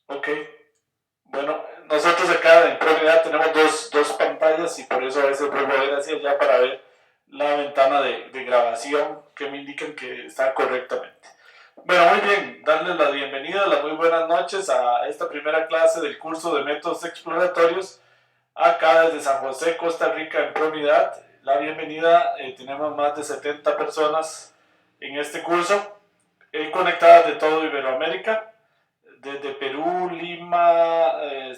Ok. Bueno, nosotros acá en Propiedad tenemos dos pantallas y por eso a veces vuelvo a ver hacia allá para ver la ventana de grabación que me indican que está correctamente. Bueno, muy bien, darles la bienvenida, las muy buenas noches a esta primera clase del curso de métodos exploratorios acá desde San José, Costa Rica, en Propiedad. La bienvenida, tenemos más de 70 personas en este curso, conectadas de todo Iberoamérica, desde Perú, Lima,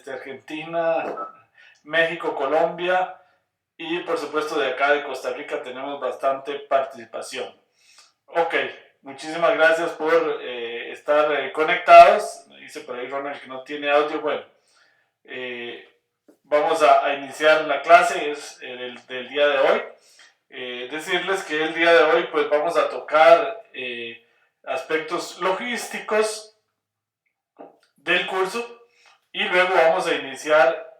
Argentina, México, Colombia y por supuesto de acá de Costa Rica tenemos bastante participación. Ok, muchísimas gracias por estar conectados. Dice por ahí Ronald que no tiene audio. Bueno, vamos a iniciar la clase, es del día de hoy. Decirles que el día de hoy pues vamos a tocar aspectos logísticos del curso y luego vamos a iniciar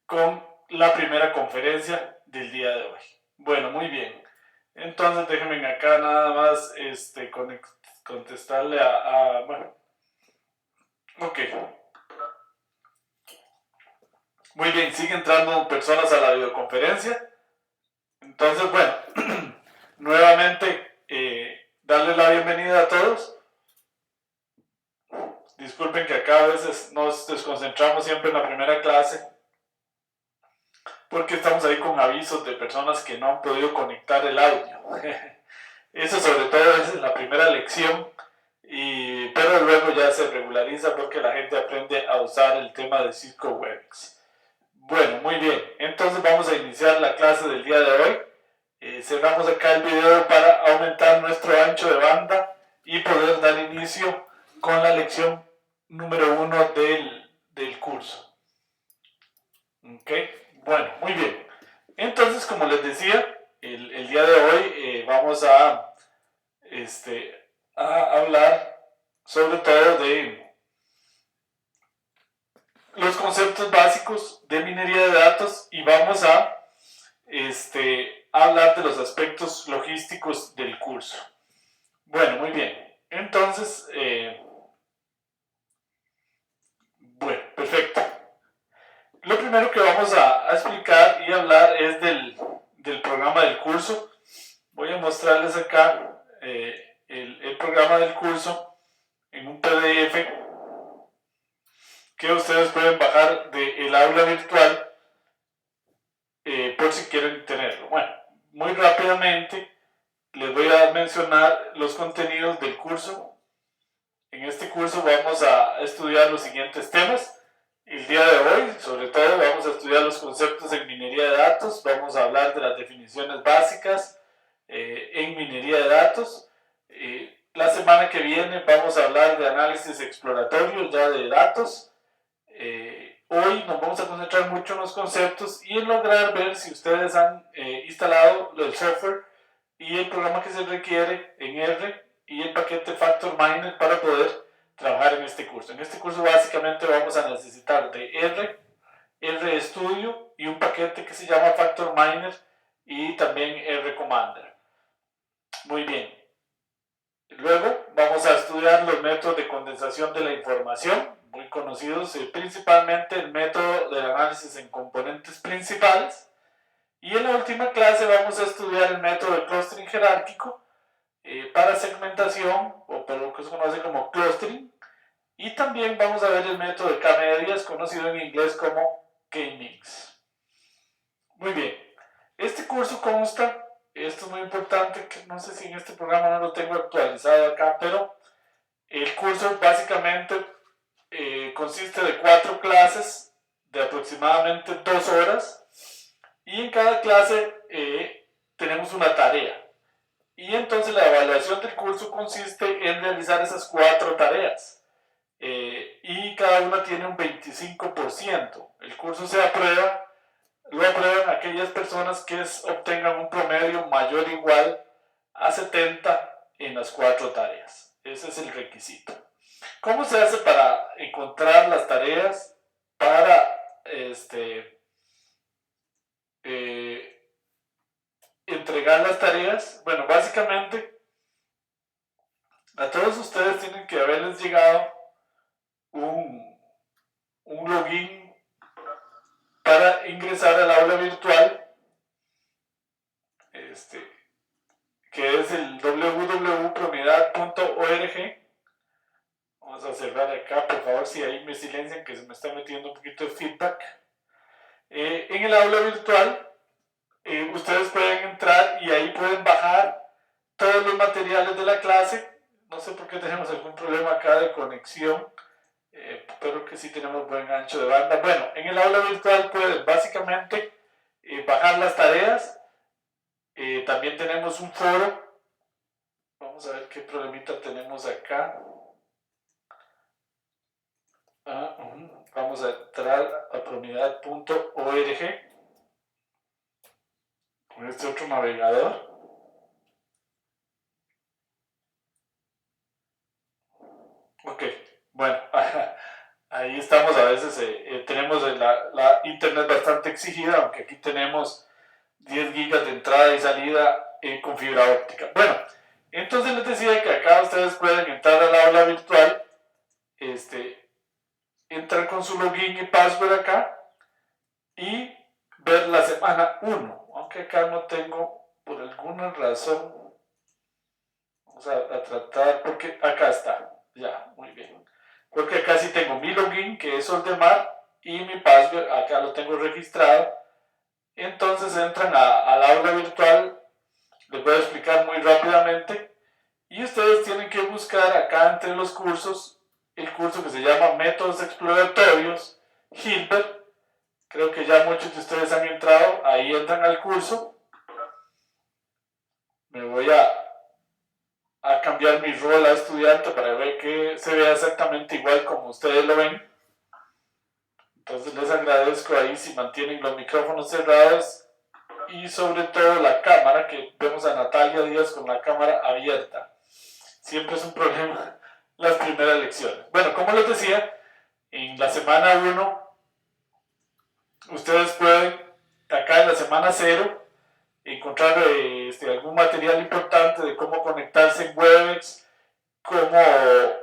con la primera conferencia del día de hoy. Bueno, muy bien. Entonces déjenme acá nada más contestarle bueno, ok. Muy bien, sigue entrando personas a la videoconferencia. Entonces, bueno, nuevamente darles la bienvenida a todos. Disculpen que acá a veces nos desconcentramos siempre en la primera clase porque estamos ahí con avisos de personas que no han podido conectar el audio. Eso sobre todo es en la primera lección, pero luego ya se regulariza porque la gente aprende a usar el tema de Cisco Webex. Bueno, muy bien, entonces vamos a iniciar la clase del día de hoy. Cerramos acá el video para aumentar nuestro ancho de banda y poder dar inicio con la lección número 1 del curso. Ok, bueno, muy bien. Entonces, como les decía, el día de hoy vamos a hablar sobre todo de los conceptos básicos de minería de datos y vamos a hablar de los aspectos logísticos del curso. Bueno, muy bien. Entonces, bueno, perfecto. Lo primero que vamos a explicar y hablar es del programa del curso. Voy a mostrarles acá el programa del curso en un PDF que ustedes pueden bajar del aula virtual por si quieren tenerlo. Bueno, muy rápidamente les voy a mencionar los contenidos del curso. En este curso vamos a estudiar los siguientes temas. El día de hoy, sobre todo, vamos a estudiar los conceptos en minería de datos, vamos a hablar de las definiciones básicas en minería de datos. La semana que viene vamos a hablar de análisis exploratorio ya de datos. Hoy nos vamos a concentrar mucho en los conceptos y en lograr ver si ustedes han instalado el software y el programa que se requiere en R y el paquete Factor Miner para poder trabajar en este curso. En este curso básicamente vamos a necesitar de R Studio y un paquete que se llama Factor Miner y también R Commander. Muy bien. Luego vamos a estudiar los métodos de condensación de la información, muy conocidos, principalmente el método de análisis en componentes principales. Y en la última clase vamos a estudiar el método de clustering jerárquico para segmentación, o por lo que se conoce como clustering. Y también vamos a ver el método de K-medias, conocido en inglés como K-mix. Muy bien. Este curso consta, esto es muy importante, que no sé si en este programa no lo tengo actualizado acá, pero el curso básicamente consiste de 4 clases de aproximadamente 2 horas y en cada clase tenemos una tarea. Y entonces la evaluación del curso consiste en realizar esas 4 tareas. Y cada una tiene un 25%. El curso se aprueba, lo aprueban aquellas personas que obtengan un promedio mayor o igual a 70 en las 4 tareas. Ese es el requisito. ¿Cómo se hace para encontrar las tareas? Para entregar las tareas. Bueno, básicamente A todos ustedes tienen que haberles llegado un login para ingresar al aula virtual, que es el www.promidad.org. Vamos a cerrar acá, por favor, si ahí me silencian, que se me está metiendo un poquito de feedback. En el aula virtual, ustedes pueden entrar y ahí pueden bajar todos los materiales de la clase. No sé por qué tenemos algún problema acá de conexión, pero que sí tenemos buen ancho de banda. Bueno, en el aula virtual pueden básicamente bajar las tareas. También tenemos un foro. Vamos a ver qué problemita tenemos acá. Vamos a entrar a promidad.org con este otro navegador. Ok, bueno, ahí estamos. A veces tenemos la internet bastante exigida, aunque aquí tenemos 10 gigas de entrada y salida con fibra óptica. Bueno, entonces les decía que acá ustedes pueden entrar al aula virtual, entrar con su login y password acá y ver la semana 1, aunque acá no tengo por alguna razón. Vamos a tratar, porque acá está, ya, muy bien. Porque acá sí tengo mi login, que es Oldemar, y mi password, acá lo tengo registrado. Entonces entran al aula virtual, les voy a explicar muy rápidamente, y ustedes tienen que buscar acá entre los cursos, el curso que se llama Métodos Exploratorios, Hilbert. Creo que ya muchos de ustedes han entrado, ahí entran al curso. Me voy a cambiar mi rol a estudiante para ver que se vea exactamente igual como ustedes lo ven. Entonces les agradezco ahí si mantienen los micrófonos cerrados y sobre todo la cámara, que vemos a Natalia Díaz con la cámara abierta. Siempre es un problema las primeras lecciones. Bueno, como les decía, en la semana 1 ustedes pueden, acá en la semana 0, encontrar algún material importante de cómo conectarse en Webex, cómo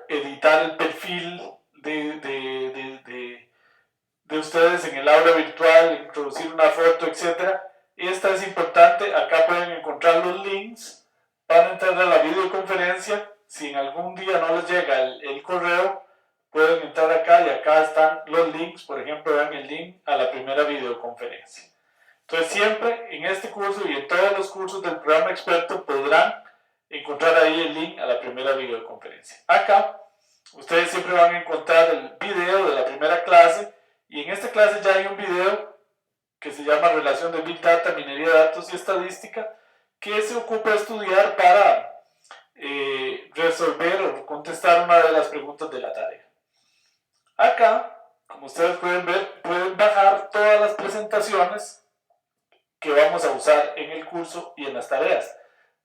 editar el perfil de ustedes en el aula virtual, introducir una foto, etc. Esta es importante. Acá pueden encontrar los links para entrar a la videoconferencia. Si en algún día no les llega el correo, pueden entrar acá y acá están los links. Por ejemplo, vean el link a la primera videoconferencia. Entonces siempre en este curso y en todos los cursos del programa experto podrán encontrar ahí el link a la primera videoconferencia. Acá ustedes siempre van a encontrar el video de la primera clase, y en esta clase ya hay un video que se llama Relación de Big Data, Minería de Datos y Estadística, que se ocupa de estudiar para resolver o contestar una de las preguntas de la tarea. Acá, como ustedes pueden ver, pueden bajar todas las presentaciones que vamos a usar en el curso y en las tareas.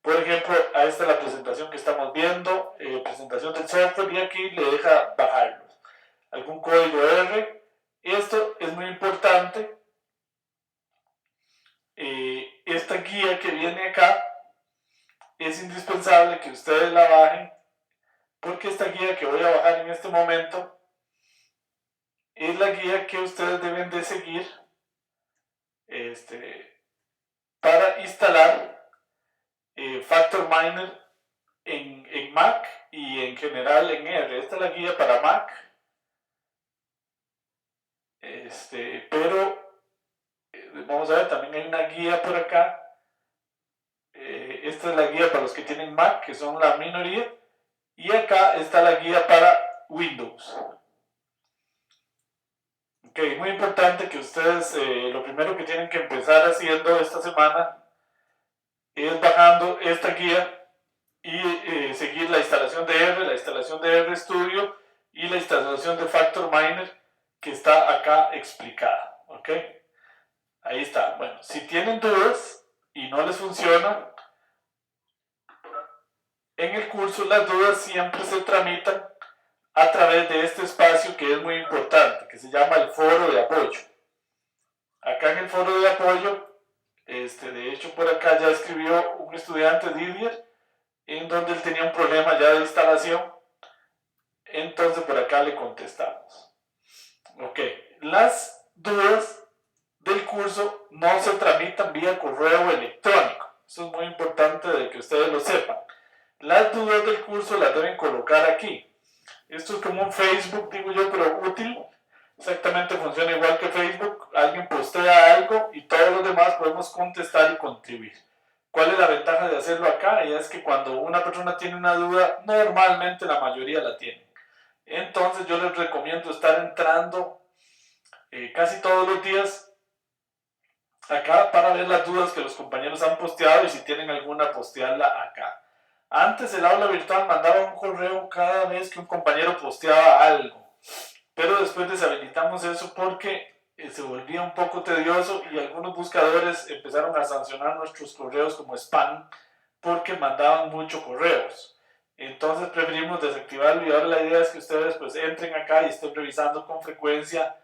Por ejemplo, a esta es la presentación que estamos viendo, presentación del software, y aquí le deja bajarlos. Algún código R. Esto es muy importante. Esta guía que viene acá es indispensable que ustedes la bajen, porque esta guía que voy a bajar en este momento es la guía que ustedes deben de seguir para instalar Factor Miner en Mac y en general en R. Esta es la guía para Mac, pero vamos a ver, también hay una guía por acá. Esta es la guía para los que tienen Mac, que son la minoría, y acá está la guía para Windows. Ok, muy importante que ustedes lo primero que tienen que empezar haciendo esta semana es bajando esta guía y seguir la instalación de R, la instalación de RStudio y la instalación de Factor Miner, que está acá explicada. ¿Ok? Ahí está. Bueno, si tienen dudas y no les funciona, en el curso las dudas siempre se tramitan a través de este espacio que es muy importante, que se llama el foro de apoyo. Acá en el foro de apoyo, de hecho por acá ya escribió un estudiante, Didier, en donde él tenía un problema ya de instalación. Entonces por acá le contestamos. Ok, las dudas del curso no se tramitan vía correo electrónico. Eso es muy importante de que ustedes lo sepan. Las dudas del curso las deben colocar aquí. Esto es como un Facebook, digo yo, pero útil. Exactamente funciona igual que Facebook. Alguien postea algo y todos los demás podemos contestar y contribuir. ¿Cuál es la ventaja de hacerlo acá? Y es que cuando una persona tiene una duda, normalmente la mayoría la tiene. Entonces yo les recomiendo estar entrando casi todos los días acá para ver las dudas que los compañeros han posteado y si tienen alguna, postearla acá. Antes el aula virtual mandaba un correo cada vez que un compañero posteaba algo, pero después deshabilitamos eso porque se volvía un poco tedioso y algunos buscadores empezaron a sancionar nuestros correos como spam porque mandaban muchos correos. Entonces preferimos desactivarlo y ahora la idea es que ustedes pues entren acá y estén revisando con frecuencia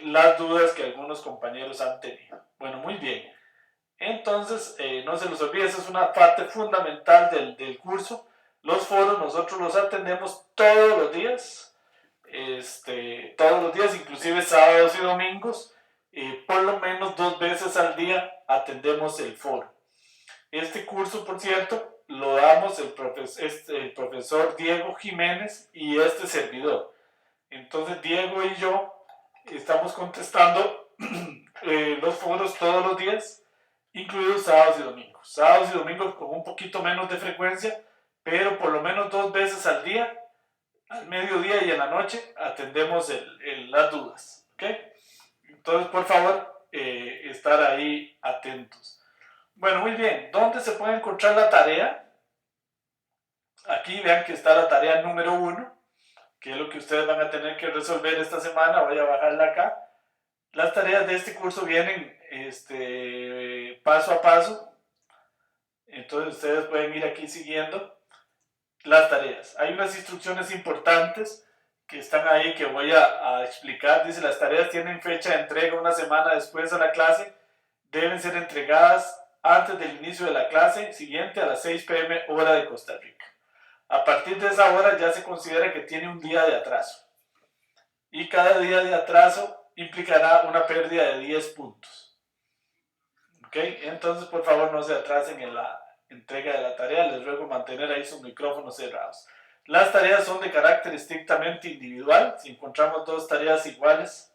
las dudas que algunos compañeros han tenido. Bueno, muy bien. Entonces, no se los olvide, esa es una parte fundamental del curso. Los foros nosotros los atendemos todos los días, inclusive sábados y domingos. Por lo menos 2 veces al día atendemos el foro. Este curso, por cierto, lo damos el profesor Diego Jiménez y este servidor. Entonces, Diego y yo estamos contestando los foros todos los días, incluidos sábados y domingos. Sábados y domingos con un poquito menos de frecuencia, pero por lo menos 2 veces al día, al mediodía y en la noche, atendemos las dudas. ¿Okay? Entonces, por favor, estar ahí atentos. Bueno, muy bien. ¿Dónde se puede encontrar la tarea? Aquí vean que está la tarea número 1, que es lo que ustedes van a tener que resolver esta semana. Voy a bajarla acá. Las tareas de este curso vienen paso a paso. Entonces ustedes pueden ir aquí siguiendo las tareas. Hay unas instrucciones importantes que están ahí que voy a explicar. Dice, las tareas tienen fecha de entrega una semana después de la clase. Deben ser entregadas antes del inicio de la clase siguiente a las 6 p.m. hora de Costa Rica. A partir de esa hora ya se considera que tiene un día de atraso. Y cada día de atraso implicará una pérdida de 10 puntos. ¿Ok? Entonces, por favor, no se atrasen en la entrega de la tarea. Les ruego mantener ahí sus micrófonos cerrados. Las tareas son de carácter estrictamente individual. Si encontramos 2 tareas iguales,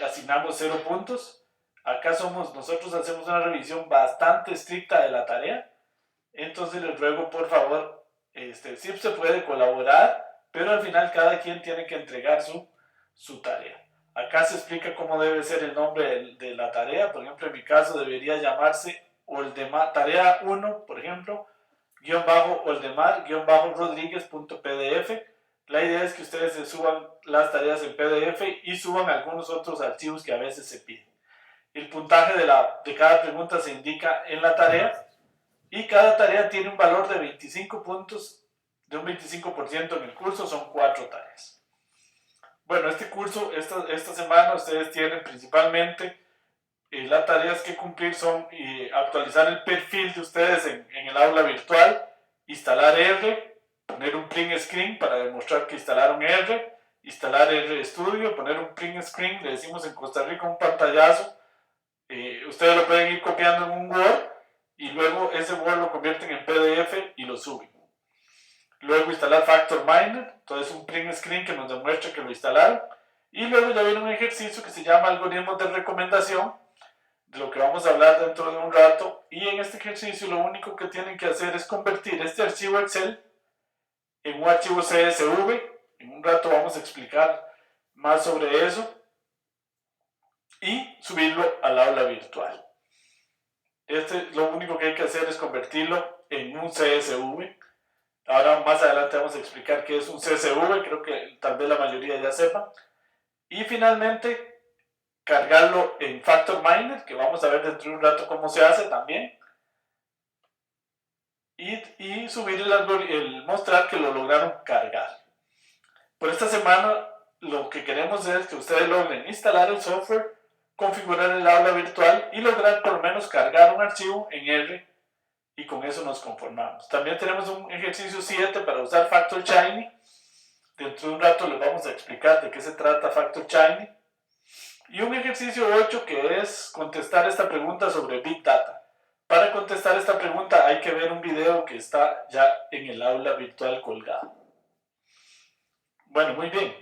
asignamos 0 puntos. Acá nosotros hacemos una revisión bastante estricta de la tarea. Entonces les ruego, por favor, sí se puede colaborar, pero al final cada quien tiene que entregar su tarea. Acá se explica cómo debe ser el nombre de la tarea. Por ejemplo, en mi caso debería llamarse tarea 1, por ejemplo, _Oldemar_Rodríguez.pdf. La idea es que ustedes se suban las tareas en PDF y suban algunos otros archivos que a veces se piden. El puntaje de cada pregunta se indica en la tarea y cada tarea tiene un valor de 25 puntos, de un 25% en el curso. Son 4 tareas. Bueno, este curso, esta semana ustedes tienen principalmente las tareas que cumplir son actualizar el perfil de ustedes en el aula virtual, instalar R, poner un print screen para demostrar que instalaron R, instalar RStudio, poner un print screen, le decimos en Costa Rica un pantallazo. Ustedes lo pueden ir copiando en un Word y luego ese Word lo convierten en PDF y lo suben. Luego instalar FactorMiner, entonces un print screen que nos demuestra que lo instalaron. Y luego ya viene un ejercicio que se llama algoritmos de recomendación, de lo que vamos a hablar dentro de un rato. Y en este ejercicio lo único que tienen que hacer es convertir este archivo Excel en un archivo CSV. En un rato vamos a explicar más sobre eso. Y subirlo al aula virtual. Lo único que hay que hacer es convertirlo en un CSV. Ahora más adelante vamos a explicar qué es un CSV, creo que tal vez la mayoría ya sepa. Y finalmente, cargarlo en FactorMiner, que vamos a ver dentro de un rato cómo se hace también. Y subir mostrar que lo lograron cargar. Por esta semana, lo que queremos es que ustedes logren instalar el software, configurar el aula virtual y lograr por lo menos cargar un archivo en R y con eso nos conformamos. También tenemos un ejercicio 7 para usar Factor Shiny. Dentro de un rato les vamos a explicar de qué se trata Factor Shiny. Y un ejercicio 8 que es contestar esta pregunta sobre Big Data. Para contestar esta pregunta hay que ver un video que está ya en el aula virtual colgado. Bueno, muy bien.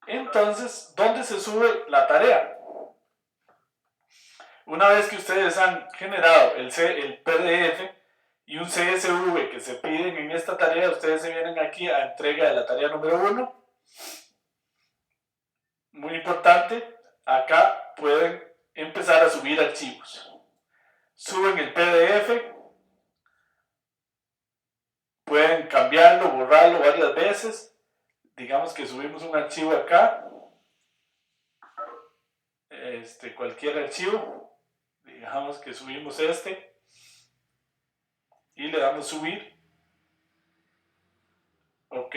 Entonces, ¿dónde se sube la tarea? Una vez que ustedes han generado el PDF y un CSV que se piden en esta tarea, ustedes se vienen aquí a entrega de la tarea número 1. Muy importante, acá pueden empezar a subir archivos. Suben el PDF, pueden cambiarlo, borrarlo varias veces. Digamos que subimos un archivo acá, cualquier archivo. Digamos que subimos y le damos subir. Ok.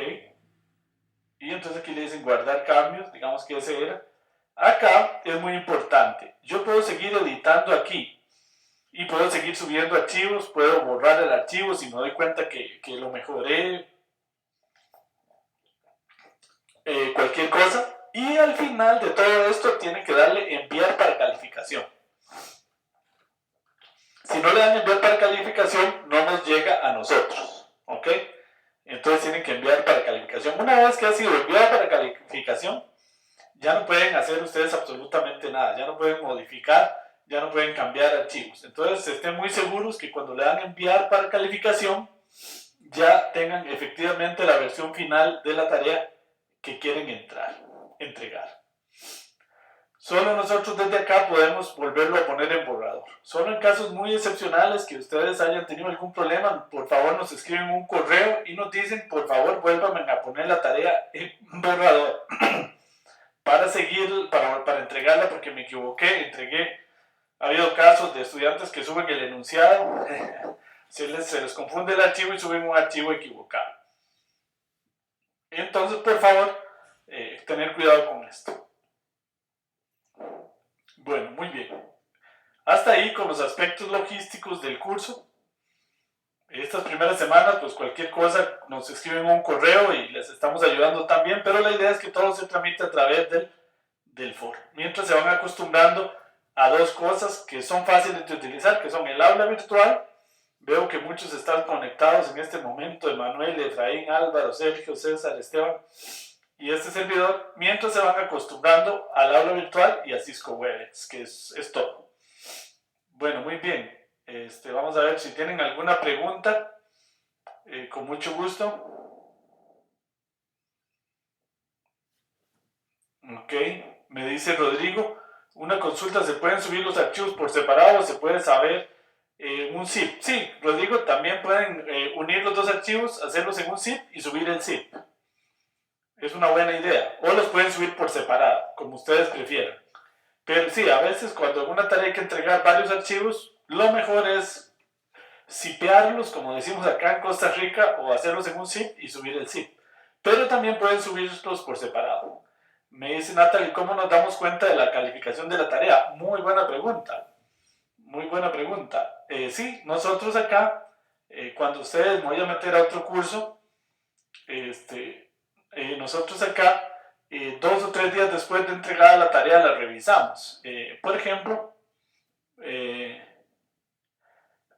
Y entonces aquí le dicen guardar cambios, digamos que ese era. Acá es muy importante. Yo puedo seguir editando aquí y puedo seguir subiendo archivos, puedo borrar el archivo si me doy cuenta que lo mejoré, cualquier cosa. Y al final de todo esto tiene que darle enviar para calificación. Si no le dan enviar para calificación, no nos llega a nosotros, ¿ok? Entonces tienen que enviar para calificación. Una vez que ha sido enviado para calificación, ya no pueden hacer ustedes absolutamente nada, ya no pueden modificar, ya no pueden cambiar archivos. Entonces estén muy seguros que cuando le dan enviar para calificación, ya tengan efectivamente la versión final de la tarea que quieren entregar. Solo nosotros desde acá podemos volverlo a poner en borrador. Solo en casos muy excepcionales que ustedes hayan tenido algún problema, por favor nos escriben un correo y nos dicen, por favor vuélvanme a poner la tarea en borrador para seguir, para entregarla porque me equivoqué, ha habido casos de estudiantes que suben el enunciado, se les confunde el archivo y suben un archivo equivocado. Entonces, por favor, tener cuidado con esto. Bueno, muy bien. Hasta ahí con los aspectos logísticos del curso. Estas primeras semanas, pues cualquier cosa nos escriben un correo y les estamos ayudando también, pero la idea es que todo se tramite a través del foro. Mientras se van acostumbrando a dos cosas que son fáciles de utilizar, que son el aula virtual. Veo que muchos están conectados en este momento, Emanuel, Efraín, Álvaro, Sergio, César, Esteban y este servidor, mientras se van acostumbrando al aula virtual y a Cisco Webex, que es todo. Bueno, muy bien. Vamos a ver si tienen alguna pregunta. Con mucho gusto. Ok, me dice Rodrigo, una consulta, ¿se pueden subir los archivos por separado o se puede saber un zip? Sí, Rodrigo, también pueden unir los dos archivos, hacerlos en un zip y subir el zip. Es una buena idea. O los pueden subir por separado, como ustedes prefieran. Pero sí, a veces cuando en una tarea hay que entregar varios archivos, lo mejor es zipearlos, como decimos acá en Costa Rica, o hacerlos en un zip y subir el zip. Pero también pueden subirlos por separado. Me dice Natalie, ¿cómo nos damos cuenta de la calificación de la tarea? Muy buena pregunta. Muy buena pregunta. Sí, nosotros acá, cuando ustedes me voy a meter a otro curso, nosotros acá, 2 o 3 días después de entregada la tarea, la revisamos. Por ejemplo,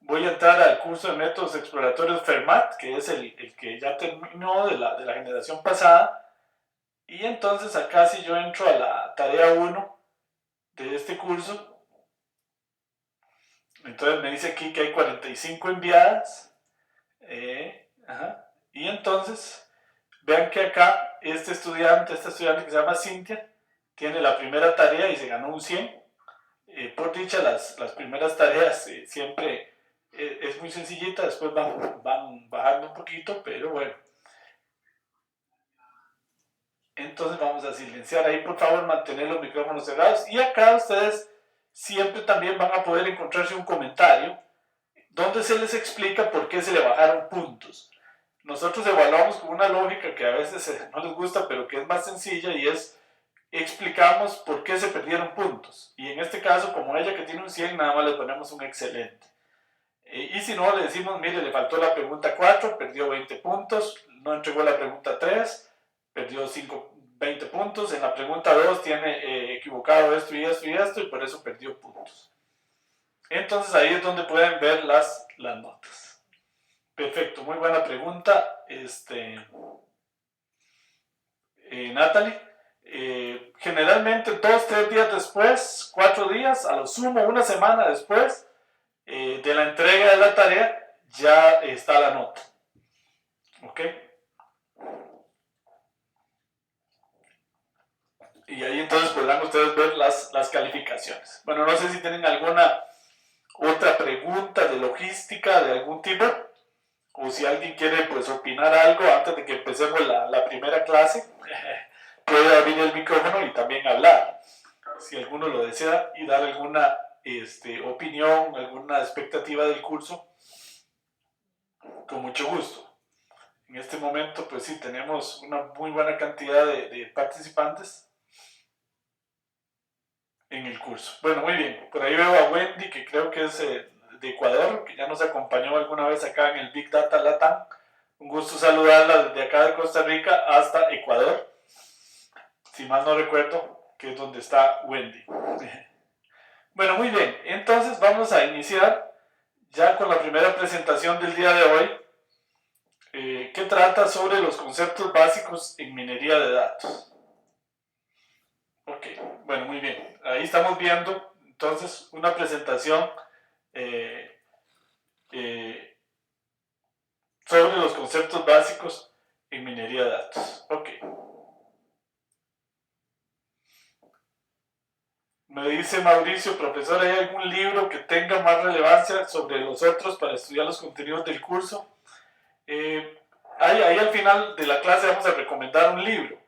voy a entrar al curso de métodos exploratorios Fermat, que es el que ya terminó de la generación pasada. Y entonces acá si yo entro a la tarea 1 de este curso, entonces me dice aquí que hay 45 enviadas. Y entonces, vean que acá esta estudiante que se llama Cintia, tiene la primera tarea y se ganó un 100. Por dicha, las primeras tareas siempre es muy sencillita, después van bajando un poquito, pero bueno. Entonces vamos a silenciar ahí, por favor, mantener los micrófonos cerrados. Y acá ustedes siempre también van a poder encontrarse un comentario donde se les explica por qué se le bajaron puntos. Nosotros evaluamos con una lógica que a veces no les gusta, pero que es más sencilla, y es explicamos por qué se perdieron puntos. Y en este caso, como ella que tiene un 100, nada más le ponemos un excelente. Y si no, le decimos, mire, le faltó la pregunta 4, perdió 20 puntos, no entregó la pregunta 3, perdió 20 puntos, en la pregunta 2 tiene equivocado esto y esto y esto, y por eso perdió puntos. Entonces ahí es donde pueden ver las notas. Perfecto, muy buena pregunta, Natalie. Generalmente 2-3 días después, 4 días, a lo sumo una semana después de la entrega de la tarea, ya está la nota. ¿Ok? Y ahí entonces podrán ustedes ver las calificaciones. Bueno, no sé si tienen alguna otra pregunta de logística de algún tipo, o si alguien quiere pues opinar algo antes de que empecemos la primera clase, puede abrir el micrófono y también hablar, si alguno lo desea, y dar alguna opinión, alguna expectativa del curso, con mucho gusto. En este momento pues sí, tenemos una muy buena cantidad de participantes en el curso. Bueno, muy bien, por ahí veo a Wendy, que creo que es de Ecuador, que ya nos acompañó alguna vez acá en el Big Data Latam. Un gusto saludarla desde acá de Costa Rica hasta Ecuador, si mal no recuerdo, que es donde está Wendy. Bueno, muy bien, entonces vamos a iniciar ya con la primera presentación del día de hoy, que trata sobre los conceptos básicos en minería de datos. Ok, bueno, muy bien. Ahí estamos viendo entonces una presentación sobre los conceptos básicos en minería de datos. Ok. Me dice Mauricio, profesor, ¿hay algún libro que tenga más relevancia sobre los otros para estudiar los contenidos del curso? Ahí al final de la clase vamos a recomendar un libro.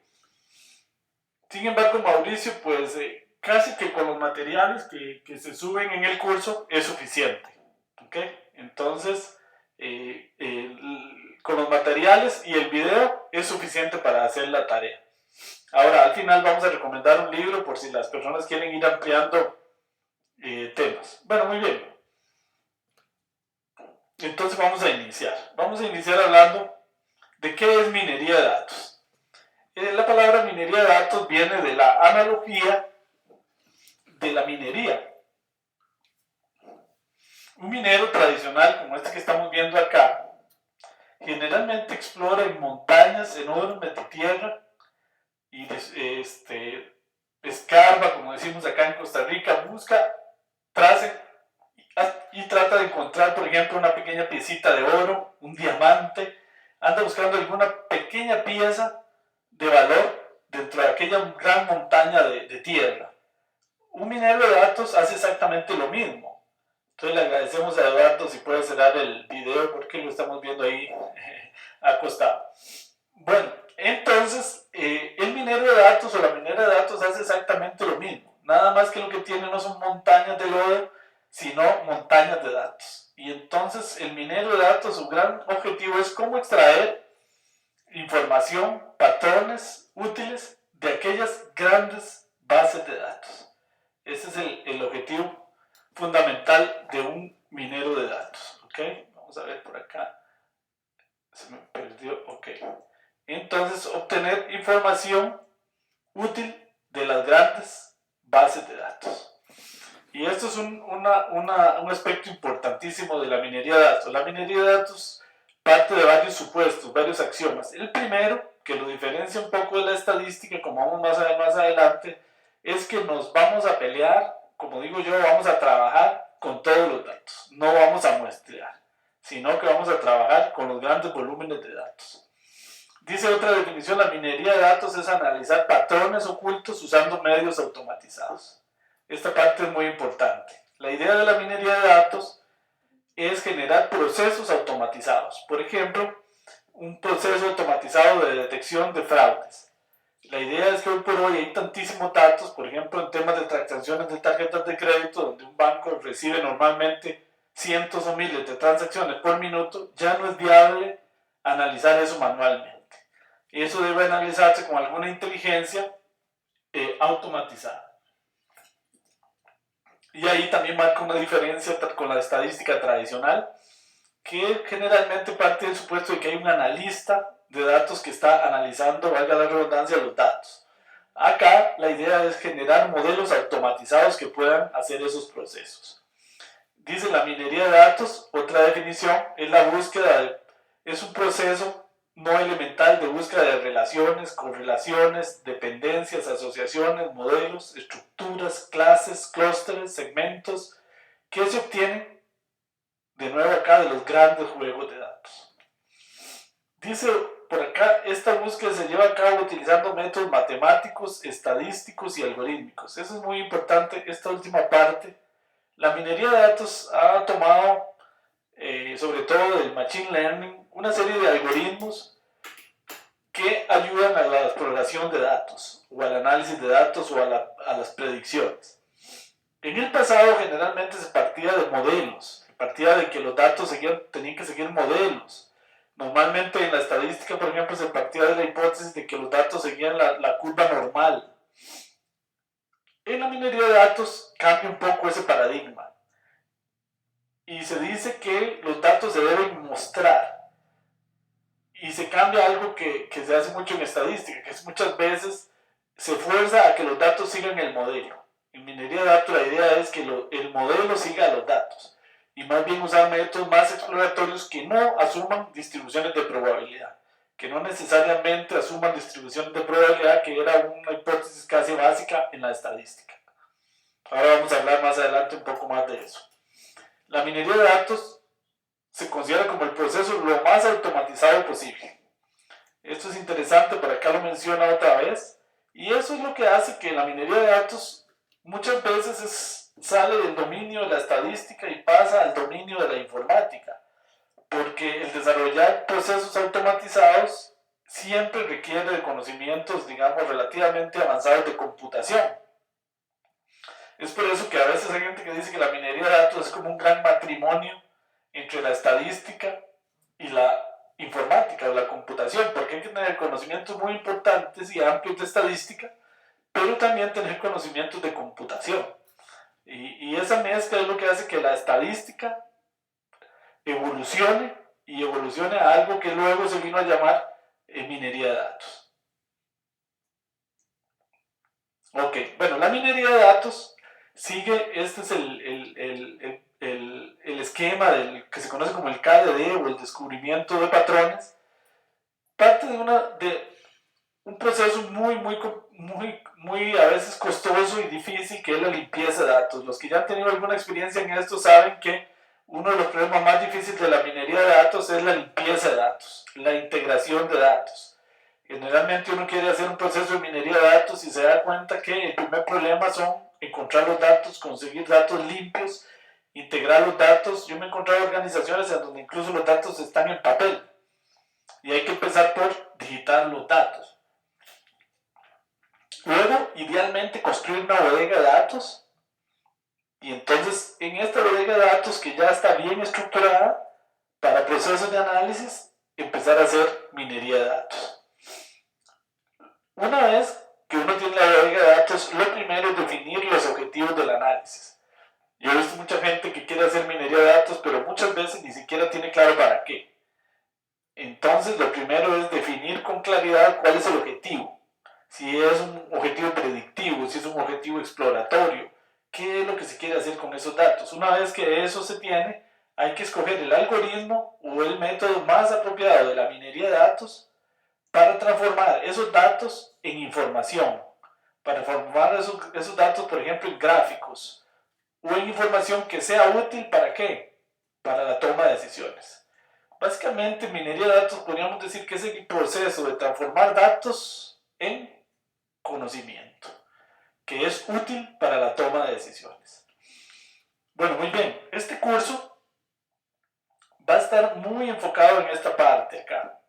Sin embargo, Mauricio, pues casi que con los materiales que se suben en el curso es suficiente. ¿Ok? Entonces, con los materiales y el video es suficiente para hacer la tarea. Ahora, al final vamos a recomendar un libro por si las personas quieren ir ampliando temas. Bueno, muy bien. Entonces vamos a iniciar. Vamos a iniciar hablando de qué es minería de datos. La palabra minería de datos viene de la analogía de la minería. Un minero tradicional, como este que estamos viendo acá, generalmente explora en montañas enormes de tierra y escarba, como decimos acá en Costa Rica, busca, trace y trata de encontrar, por ejemplo, una pequeña piecita de oro, un diamante, anda buscando alguna pequeña pieza de valor dentro de aquella gran montaña de tierra. Un minero de datos hace exactamente lo mismo. Entonces le agradecemos a Eduardo si puede cerrar el video porque lo estamos viendo ahí acostado. Bueno, entonces el minero de datos o la minera de datos hace exactamente lo mismo. Nada más que lo que tiene no son montañas de lodo, sino montañas de datos. Y entonces el minero de datos, su gran objetivo es cómo extraer información, patrones útiles de aquellas grandes bases de datos. Ese es el objetivo fundamental de un minero de datos. ¿Ok? Vamos a ver por acá. Se me perdió. Ok. Entonces, obtener información útil de las grandes bases de datos. Y esto es un aspecto importantísimo de la minería de datos. La minería de datos parte de varios supuestos, varios axiomas. El primero, que lo diferencia un poco de la estadística, como vamos más adelante, es que nos vamos a pelear, como digo yo, vamos a trabajar con todos los datos. No vamos a muestrear, sino que vamos a trabajar con los grandes volúmenes de datos. Dice otra definición, la minería de datos es analizar patrones ocultos usando medios automatizados. Esta parte es muy importante. La idea de la minería de datos es generar procesos automatizados. Por ejemplo, un proceso automatizado de detección de fraudes. La idea es que hoy por hoy hay tantísimos datos, por ejemplo, en temas de transacciones de tarjetas de crédito, donde un banco recibe normalmente cientos o miles de transacciones por minuto, ya no es viable analizar eso manualmente. Eso debe analizarse con alguna inteligencia automatizada. Y ahí también marca una diferencia con la estadística tradicional, que generalmente parte del supuesto de que hay un analista de datos que está analizando, valga la redundancia, los datos. Acá la idea es generar modelos automatizados que puedan hacer esos procesos. Dice la minería de datos, otra definición, es la búsqueda es un proceso no elemental de búsqueda de relaciones, correlaciones, dependencias, asociaciones, modelos, estructuras, clases, clústeres, segmentos, que se obtienen de nuevo acá de los grandes juegos de datos. Dice por acá, esta búsqueda se lleva a cabo utilizando métodos matemáticos, estadísticos y algorítmicos. Eso es muy importante, esta última parte. La minería de datos ha tomado, sobre todo del Machine Learning, una serie de algoritmos que ayudan a la exploración de datos, o al análisis de datos, o a las predicciones. En el pasado generalmente se partía de modelos, se partía de que los datos tenían que seguir modelos. Normalmente en la estadística, por ejemplo, se partía de la hipótesis de que los datos seguían la curva normal. En la minería de datos cambia un poco ese paradigma y se dice que los datos se deben mostrar. Y se cambia algo que se hace mucho en estadística, que es muchas veces se fuerza a que los datos sigan el modelo. En minería de datos la idea es que el modelo siga los datos y más bien usar métodos más exploratorios que no asuman distribuciones de probabilidad, que no necesariamente asuman distribuciones de probabilidad, que era una hipótesis casi básica en la estadística. Ahora vamos a hablar más adelante un poco más de eso. La minería de datos se considera como el proceso lo más automatizado posible. Esto es interesante, por acá lo menciona otra vez, y eso es lo que hace que la minería de datos muchas veces sale del dominio de la estadística y pasa al dominio de la informática, porque el desarrollar procesos automatizados siempre requiere de conocimientos, digamos, relativamente avanzados de computación. Es por eso que a veces hay gente que dice que la minería de datos es como un gran matrimonio entre la estadística y la informática o la computación, porque hay que tener conocimientos muy importantes y amplios de estadística, pero también tener conocimientos de computación. Y esa mezcla es lo que hace que la estadística evolucione y evolucione a algo que luego se vino a llamar minería de datos. Ok, bueno, la minería de datos sigue, este es el esquema del que se conoce como el KDD o el descubrimiento de patrones, parte de un proceso muy a veces costoso y difícil, que es la limpieza de datos. Los que ya han tenido alguna experiencia en esto saben que uno de los problemas más difíciles de la minería de datos es la limpieza de datos, la integración de datos. Generalmente uno quiere hacer un proceso de minería de datos y se da cuenta que el primer problema son encontrar los datos, conseguir datos limpios, integrar los datos. Yo me he encontrado organizaciones en donde incluso los datos están en papel y hay que empezar por digitar los datos. Luego, idealmente, construir una bodega de datos, y entonces en esta bodega de datos que ya está bien estructurada para procesos de análisis, empezar a hacer minería de datos. Una vez que uno tiene la bodega de datos, lo primero es definir los objetivos del análisis. Yo he visto mucha gente que quiere hacer minería de datos, pero muchas veces ni siquiera tiene claro para qué. Entonces, lo primero es definir con claridad cuál es el objetivo. Si es un objetivo predictivo, si es un objetivo exploratorio, qué es lo que se quiere hacer con esos datos. Una vez que eso se tiene, hay que escoger el algoritmo o el método más apropiado de la minería de datos para transformar esos datos en información, para transformar esos datos, por ejemplo, en gráficos o en información que sea útil ¿para qué? Para la toma de decisiones. Básicamente, minería de datos podríamos decir que es el proceso de transformar datos en conocimiento, que es útil para la toma de decisiones. Bueno, muy bien, este curso va a estar muy enfocado en esta parte acá,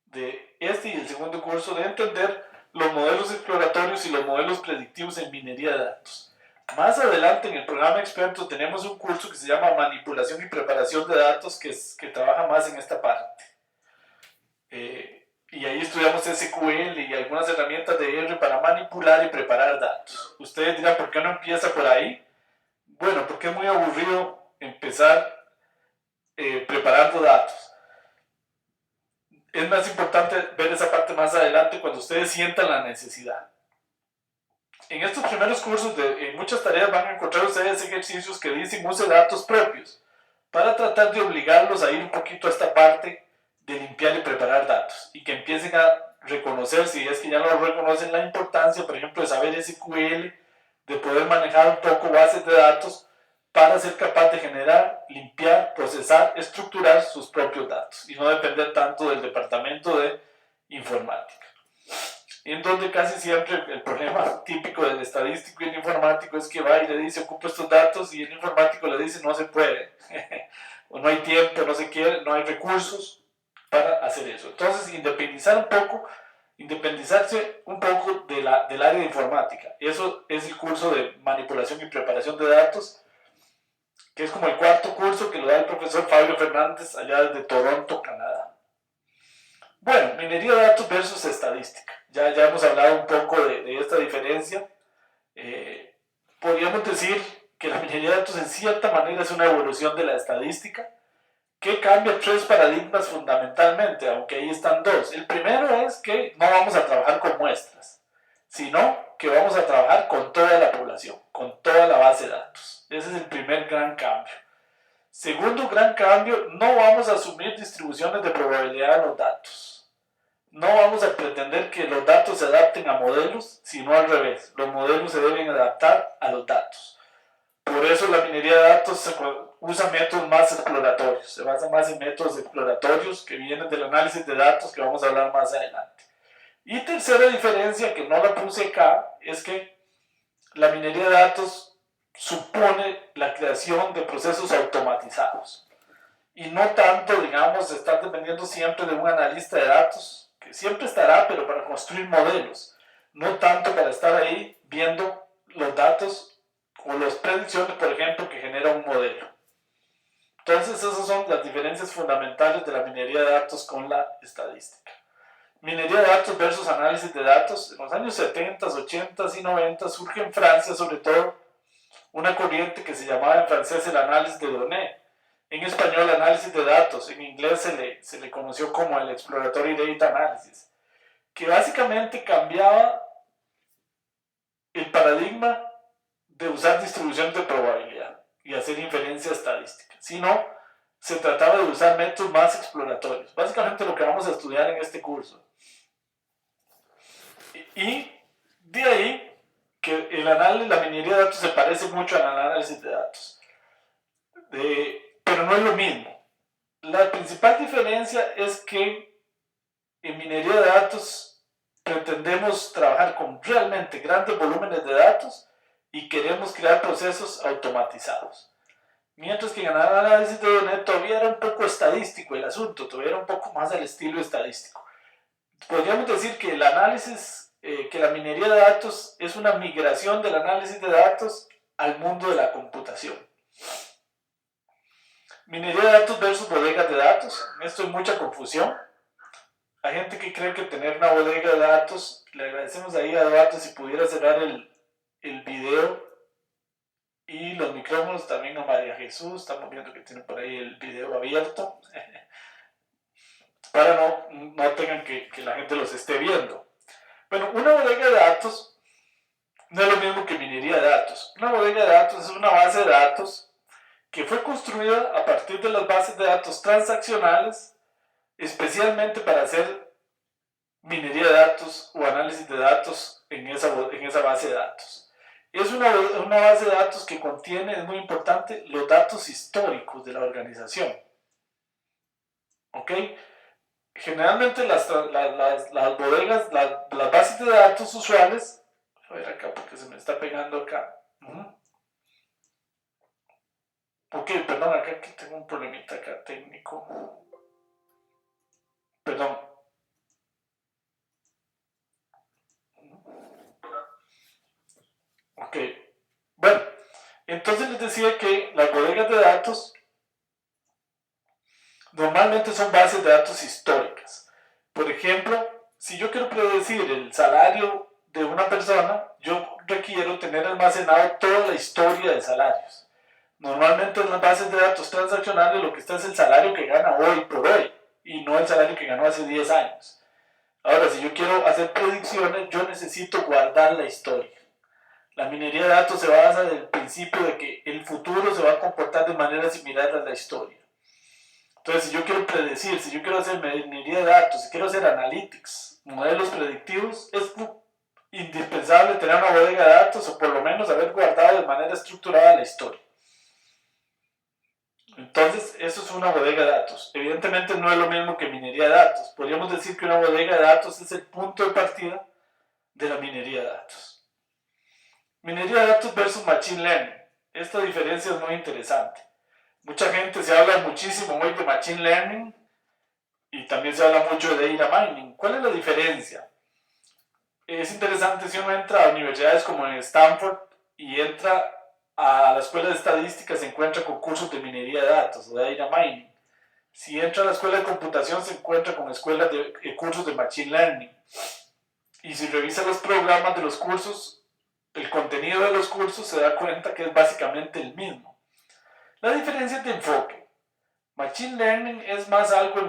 de este y el segundo curso, de entender los modelos exploratorios y los modelos predictivos en minería de datos. Más adelante en el programa Expertos tenemos un curso que se llama Manipulación y Preparación de Datos, que trabaja más en esta parte. Y ahí estudiamos SQL y algunas herramientas de R para manipular y preparar datos. Ustedes dirán, ¿por qué no empieza por ahí? Bueno, porque es muy aburrido empezar preparando datos. Es más importante ver esa parte más adelante cuando ustedes sientan la necesidad. En estos primeros cursos, en muchas tareas van a encontrar ustedes ejercicios que dicen use datos propios para tratar de obligarlos a ir un poquito a esta parte de limpiar y preparar datos y que empiecen a reconocer, si es que ya no lo reconocen, la importancia, por ejemplo, de saber SQL, de poder manejar un poco bases de datos para ser capaz de generar, limpiar, procesar, estructurar sus propios datos y no depender tanto del departamento de informática. En donde casi siempre el problema típico del estadístico y el informático es que va y le dice ocupa estos datos y el informático le dice no se puede o no hay tiempo, no se quiere, no hay recursos para hacer eso. Entonces independizarse un poco del área de informática. Eso es el curso de manipulación y preparación de datos, que es como el cuarto curso que lo da el profesor Fabio Fernández allá desde Toronto, Canadá. Bueno, minería de datos versus estadística. Ya hemos hablado un poco de esta diferencia. Podríamos decir que la minería de datos en cierta manera es una evolución de la estadística que cambia tres paradigmas fundamentalmente, aunque ahí están dos. El primero es que no vamos a trabajar con muestras, sino que vamos a trabajar con toda la población, con toda la base de datos. Ese es el primer gran cambio. Segundo gran cambio, no vamos a asumir distribuciones de probabilidad de los datos. No vamos a pretender que los datos se adapten a modelos, sino al revés. Los modelos se deben adaptar a los datos. Por eso la minería de datos usa métodos más exploratorios. Se basa más en métodos exploratorios que vienen del análisis de datos que vamos a hablar más adelante. Y tercera diferencia, que no la puse acá, es que la minería de datos supone la creación de procesos automatizados y no tanto, digamos, estar dependiendo siempre de un analista de datos, que siempre estará, pero para construir modelos, no tanto para estar ahí viendo los datos o las predicciones, por ejemplo, que genera un modelo. Entonces, esas son las diferencias fundamentales de la minería de datos con la estadística. Minería de datos versus análisis de datos. En los años 70, 80 y 90 surge en Francia, sobre todo, una corriente que se llamaba en francés el análisis de données, en español análisis de datos, en inglés se le conoció como el exploratory data analysis, que básicamente cambiaba el paradigma de usar distribuciones de probabilidad y hacer inferencia estadística, sino se trataba de usar métodos más exploratorios, básicamente lo que vamos a estudiar en este curso. Y de ahí que la minería de datos se parece mucho al análisis de datos, pero no es lo mismo. La principal diferencia es que en minería de datos pretendemos trabajar con realmente grandes volúmenes de datos y queremos crear procesos automatizados. Mientras que en el análisis de datos todavía era un poco estadístico el asunto, todavía era un poco más al estilo estadístico. Podríamos decir que el análisis que la minería de datos es una migración del análisis de datos al mundo de la computación. Minería de datos versus bodegas de datos. En esto hay mucha confusión. Hay gente que cree que tener una bodega de datos, le agradecemos ahí a Eduardo si pudiera cerrar el video y los micrófonos, también a María Jesús, estamos viendo que tiene por ahí el video abierto, para no tengan que la gente los esté viendo. Bueno, una bodega de datos no es lo mismo que minería de datos. Una bodega de datos es una base de datos que fue construida a partir de las bases de datos transaccionales, especialmente para hacer minería de datos o análisis de datos en esa base de datos. Es una base de datos que contiene, es muy importante, los datos históricos de la organización. ¿Ok? Generalmente las bodegas, las bases de datos usuales, a ver acá porque se me está pegando acá. Ok, perdón, acá que tengo un problemita acá técnico. Perdón. Ok, bueno, entonces les decía que las bodegas de datos normalmente son bases de datos históricas. Por ejemplo, si yo quiero predecir el salario de una persona, yo requiero tener almacenado toda la historia de salarios. Normalmente en las bases de datos transaccionales lo que está es el salario que gana hoy por hoy y no el salario que ganó hace 10 años. Ahora, si yo quiero hacer predicciones, yo necesito guardar la historia. La minería de datos se basa en el principio de que el futuro se va a comportar de manera similar a la historia. Entonces, si yo quiero predecir, si yo quiero hacer minería de datos, si quiero hacer analytics, modelos predictivos, es indispensable tener una bodega de datos o por lo menos haber guardado de manera estructurada la historia. Entonces, eso es una bodega de datos. Evidentemente no es lo mismo que minería de datos. Podríamos decir que una bodega de datos es el punto de partida de la minería de datos. Minería de datos versus Machine Learning. Esta diferencia es muy interesante. Mucha gente se habla muchísimo hoy de Machine Learning y también se habla mucho de Data Mining. ¿Cuál es la diferencia? Es interesante si uno entra a universidades como en Stanford y entra a la escuela de estadística, se encuentra con cursos de minería de datos, de Data Mining. Si entra a la escuela de computación, se encuentra con escuelas de cursos de Machine Learning. Y si revisa los programas de los cursos, el contenido de los cursos, se da cuenta que es básicamente el mismo. La diferencia es de enfoque. Machine Learning es más algo,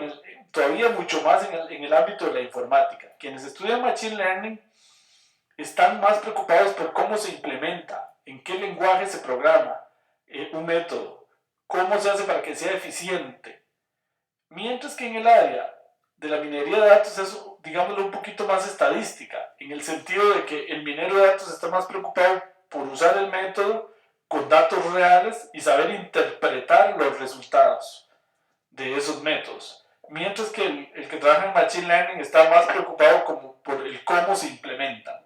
todavía mucho más en el ámbito de la informática. Quienes estudian Machine Learning están más preocupados por cómo se implementa, en qué lenguaje se programa un método, cómo se hace para que sea eficiente. Mientras que en el área de la minería de datos es, digámoslo, un poquito más estadística, en el sentido de que el minero de datos está más preocupado por usar el método con datos reales y saber interpretar los resultados de esos métodos. Mientras que el que trabaja en Machine Learning está más preocupado por el cómo se implementan.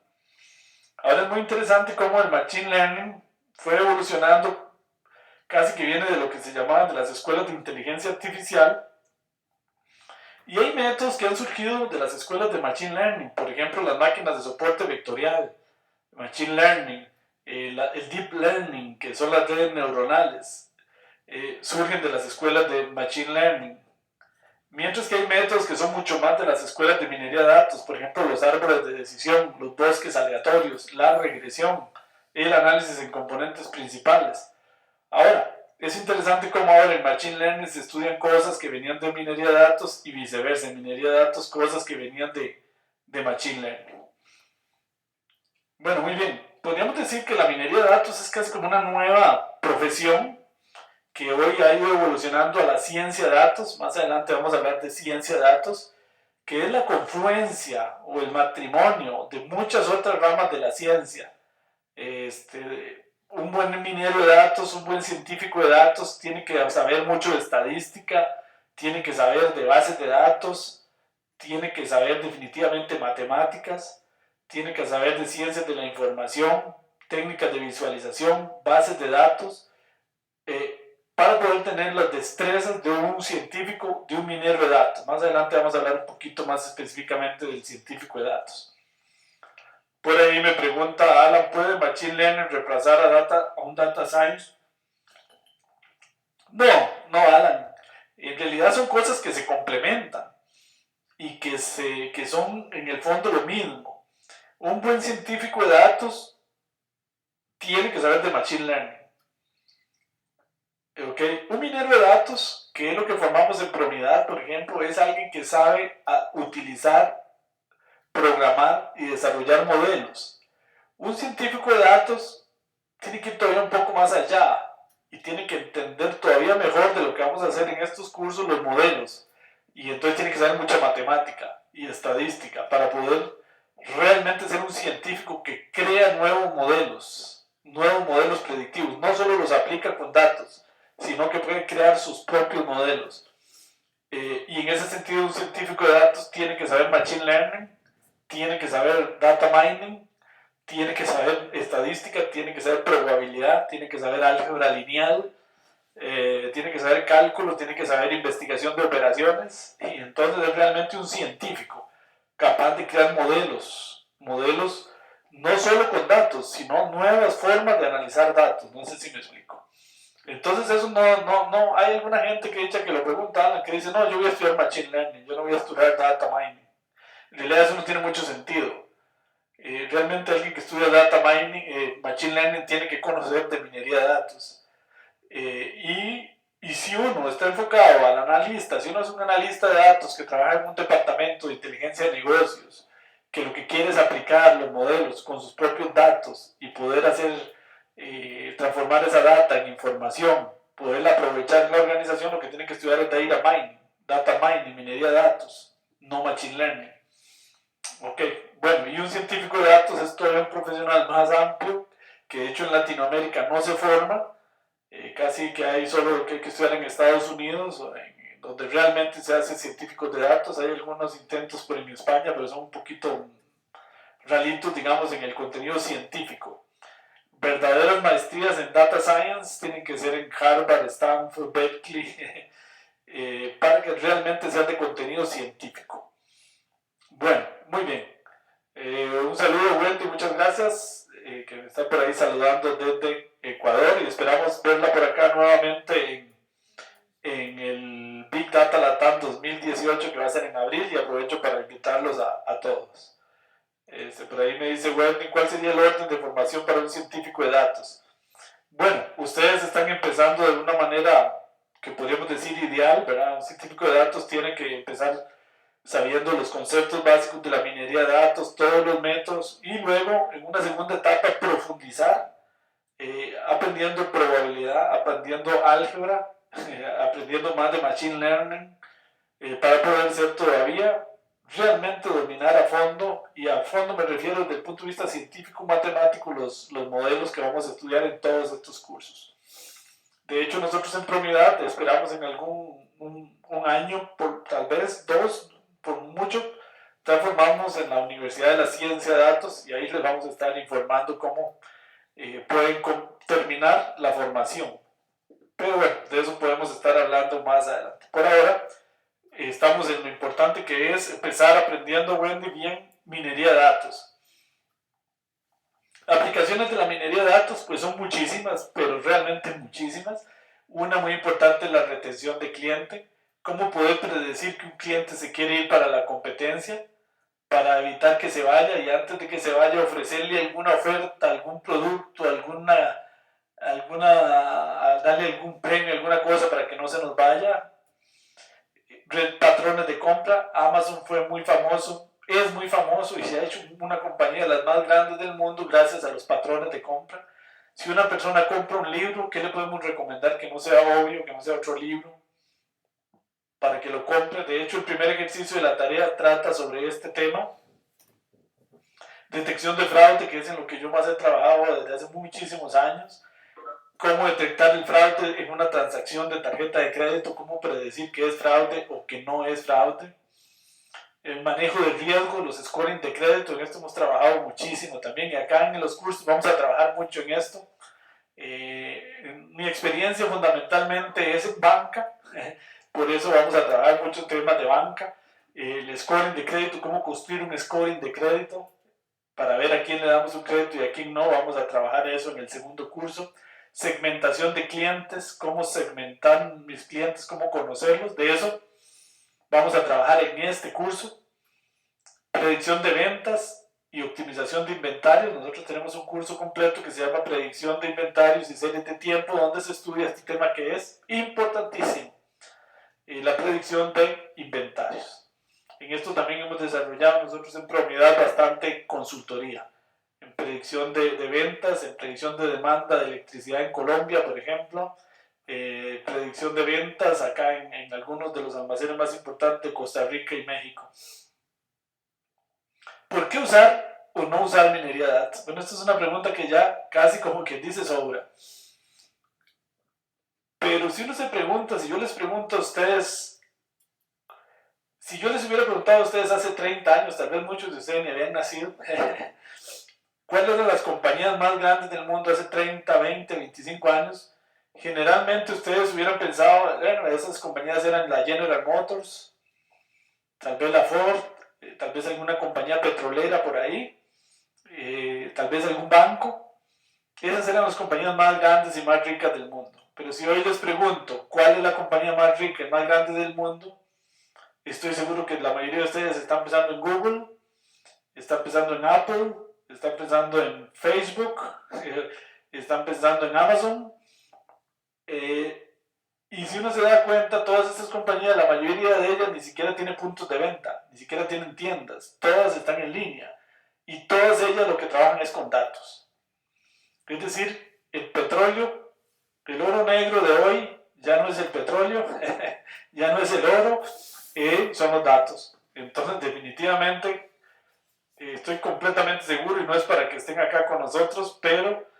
Ahora es muy interesante cómo el Machine Learning fue evolucionando, casi que viene de lo que se llamaban de las escuelas de inteligencia artificial, y hay métodos que han surgido de las escuelas de Machine Learning, por ejemplo las máquinas de soporte vectorial, Machine Learning, el Deep Learning, que son las redes neuronales, surgen de las escuelas de Machine Learning. Mientras que hay métodos que son mucho más de las escuelas de minería de datos, por ejemplo los árboles de decisión, los bosques aleatorios, la regresión, el análisis en componentes principales. Ahora, es interesante cómo ahora en Machine Learning se estudian cosas que venían de minería de datos y viceversa, en minería de datos cosas que venían de Machine Learning. Bueno, muy bien, podríamos decir que la minería de datos es casi como una nueva profesión que hoy ha ido evolucionando a la ciencia de datos. Más adelante vamos a hablar de ciencia de datos, que es la confluencia o el matrimonio de muchas otras ramas de la ciencia. Un buen minero de datos, un buen científico de datos tiene que saber mucho de estadística, tiene que saber de bases de datos, tiene que saber definitivamente matemáticas, tiene que saber de ciencias de la información, técnicas de visualización, bases de datos, para poder tener las destrezas de un científico, de un minero de datos. Más adelante vamos a hablar un poquito más específicamente del científico de datos. Por ahí me pregunta Alan, ¿puede Machine Learning reemplazar a un Data Science? No, Alan. En realidad son cosas que se complementan y que son en el fondo lo mismo. Un buen científico de datos tiene que saber de Machine Learning. Okay. Un minero de datos, que es lo que formamos en Promidad, por ejemplo, es alguien que sabe utilizar, programar y desarrollar modelos. Un científico de datos tiene que ir todavía un poco más allá y tiene que entender todavía mejor de lo que vamos a hacer en estos cursos, los modelos. Y entonces tiene que saber mucha matemática y estadística para poder realmente ser un científico que crea nuevos modelos predictivos. No solo los aplica con datos, sino que puede crear sus propios modelos. Y en ese sentido, un científico de datos tiene que saber Machine Learning, tiene que saber Data Mining, tiene que saber estadística, tiene que saber probabilidad, tiene que saber álgebra lineal, tiene que saber cálculo, tiene que saber investigación de operaciones, y entonces es realmente un científico capaz de crear modelos no solo con datos, sino nuevas formas de analizar datos. No sé si me explico. Entonces eso no hay alguna gente que dice que lo pregunta, que dice, no, yo voy a estudiar Machine Learning, yo no voy a estudiar Data Mining. En realidad eso no tiene mucho sentido. Realmente alguien que estudia Data Mining, Machine Learning tiene que conocer de minería de datos. Y si uno está enfocado al analista, si uno es un analista de datos que trabaja en un departamento de inteligencia de negocios, que lo que quiere es aplicar los modelos con sus propios datos y poder transformar esa data en información, poderla aprovechar en la organización, lo que tiene que estudiar es data mining, minería de datos, no machine learning. Ok, bueno, y un científico de datos es todavía un profesional más amplio, que de hecho en Latinoamérica no se forma, casi que hay solo que estudiar en Estados Unidos, donde realmente se hace científicos de datos. Hay algunos intentos por en España, pero son un poquito ralitos, digamos, en el contenido científico. Verdaderas maestrías en data science tienen que ser en Harvard, Stanford, Berkeley, para que realmente sean de contenido científico. Bueno, muy bien. Un saludo, Wendy, muchas gracias, que me está por ahí saludando desde Ecuador, y esperamos verla por acá nuevamente en el Big Data Latam 2018, que va a ser en abril, y aprovecho para invitarlos a todos. Por ahí me dice Wendy, ¿cuál sería el orden de formación para un científico de datos? Bueno, ustedes están empezando de una manera que podríamos decir ideal, ¿verdad? Un científico de datos tiene que empezar sabiendo los conceptos básicos de la minería de datos, todos los métodos, y luego en una segunda etapa profundizar, aprendiendo probabilidad, aprendiendo álgebra, aprendiendo más de machine learning, para poder ser todavía realmente dominar a fondo, y a fondo me refiero desde el punto de vista científico matemático, los modelos que vamos a estudiar en todos estos cursos. De hecho, nosotros en Promidad esperamos en algún un año, tal vez dos, por mucho, transformamos en la Universidad de la Ciencia de Datos, y ahí les vamos a estar informando cómo pueden terminar la formación. Pero bueno, de eso podemos estar hablando más adelante. Por ahora, estamos en lo importante que es empezar aprendiendo, Wendy, bien minería de datos. Aplicaciones de la minería de datos pues son muchísimas, pero realmente muchísimas. Una muy importante es la retención de cliente. ¿Cómo poder predecir que un cliente se quiere ir para la competencia para evitar que se vaya, y antes de que se vaya ofrecerle alguna oferta, algún producto, darle algún premio, alguna cosa para que no se nos vaya? Patrones de compra. Amazon fue muy famoso, es muy famoso, y se ha hecho una compañía de las más grandes del mundo gracias a los patrones de compra. Si una persona compra un libro, ¿qué le podemos recomendar que no sea obvio, que no sea otro libro, para que lo compre? De hecho, el primer ejercicio de la tarea trata sobre este tema. Detección de fraude, que es en lo que yo más he trabajado desde hace muchísimos años. Cómo detectar el fraude en una transacción de tarjeta de crédito, cómo predecir que es fraude o que no es fraude. El manejo de riesgo, los scoring de crédito, en esto hemos trabajado muchísimo también, y acá en los cursos vamos a trabajar mucho en esto. Mi experiencia fundamentalmente es en banca, por eso vamos a trabajar muchos temas de banca. El scoring de crédito, cómo construir un scoring de crédito para ver a quién le damos un crédito y a quién no, vamos a trabajar eso en el segundo curso. Segmentación de clientes, cómo segmentar mis clientes, cómo conocerlos, de eso vamos a trabajar en este curso. Predicción de ventas y optimización de inventarios. Nosotros tenemos un curso completo que se llama Predicción de Inventarios y Series de Tiempo, donde se estudia este tema que es importantísimo, la predicción de inventarios. En esto también hemos desarrollado nosotros en Promidad bastante consultoría, en predicción de ventas, en predicción de demanda de electricidad en Colombia, por ejemplo, predicción de ventas acá en algunos de los almacenes más importantes de Costa Rica y México. ¿Por qué usar o no usar minería de datos? Bueno, esta es una pregunta que ya casi como quien dice sobra. Pero si uno se pregunta, si yo les pregunto a ustedes, si yo les hubiera preguntado a ustedes hace 30 años, tal vez muchos de ustedes ni habían nacido, ¿cuáles eran las compañías más grandes del mundo hace 30, 20, 25 años? Generalmente ustedes hubieran pensado, bueno, esas compañías eran la General Motors, tal vez la Ford, tal vez alguna compañía petrolera por ahí, tal vez algún banco. Esas eran las compañías más grandes y más ricas del mundo. Pero si hoy les pregunto, ¿cuál es la compañía más rica y más grande del mundo? Estoy seguro que la mayoría de ustedes están pensando en Google, están pensando en Apple, están pensando en Facebook, están pensando en Amazon. Y si uno se da cuenta, todas estas compañías, la mayoría de ellas ni siquiera tienen puntos de venta, ni siquiera tienen tiendas, todas están en línea y todas ellas lo que trabajan es con datos. Es decir, el petróleo, el oro negro de hoy ya no es el petróleo, ya no es el oro, son los datos. Entonces, definitivamente, estoy completamente seguro y no es para que estén acá con nosotros, pero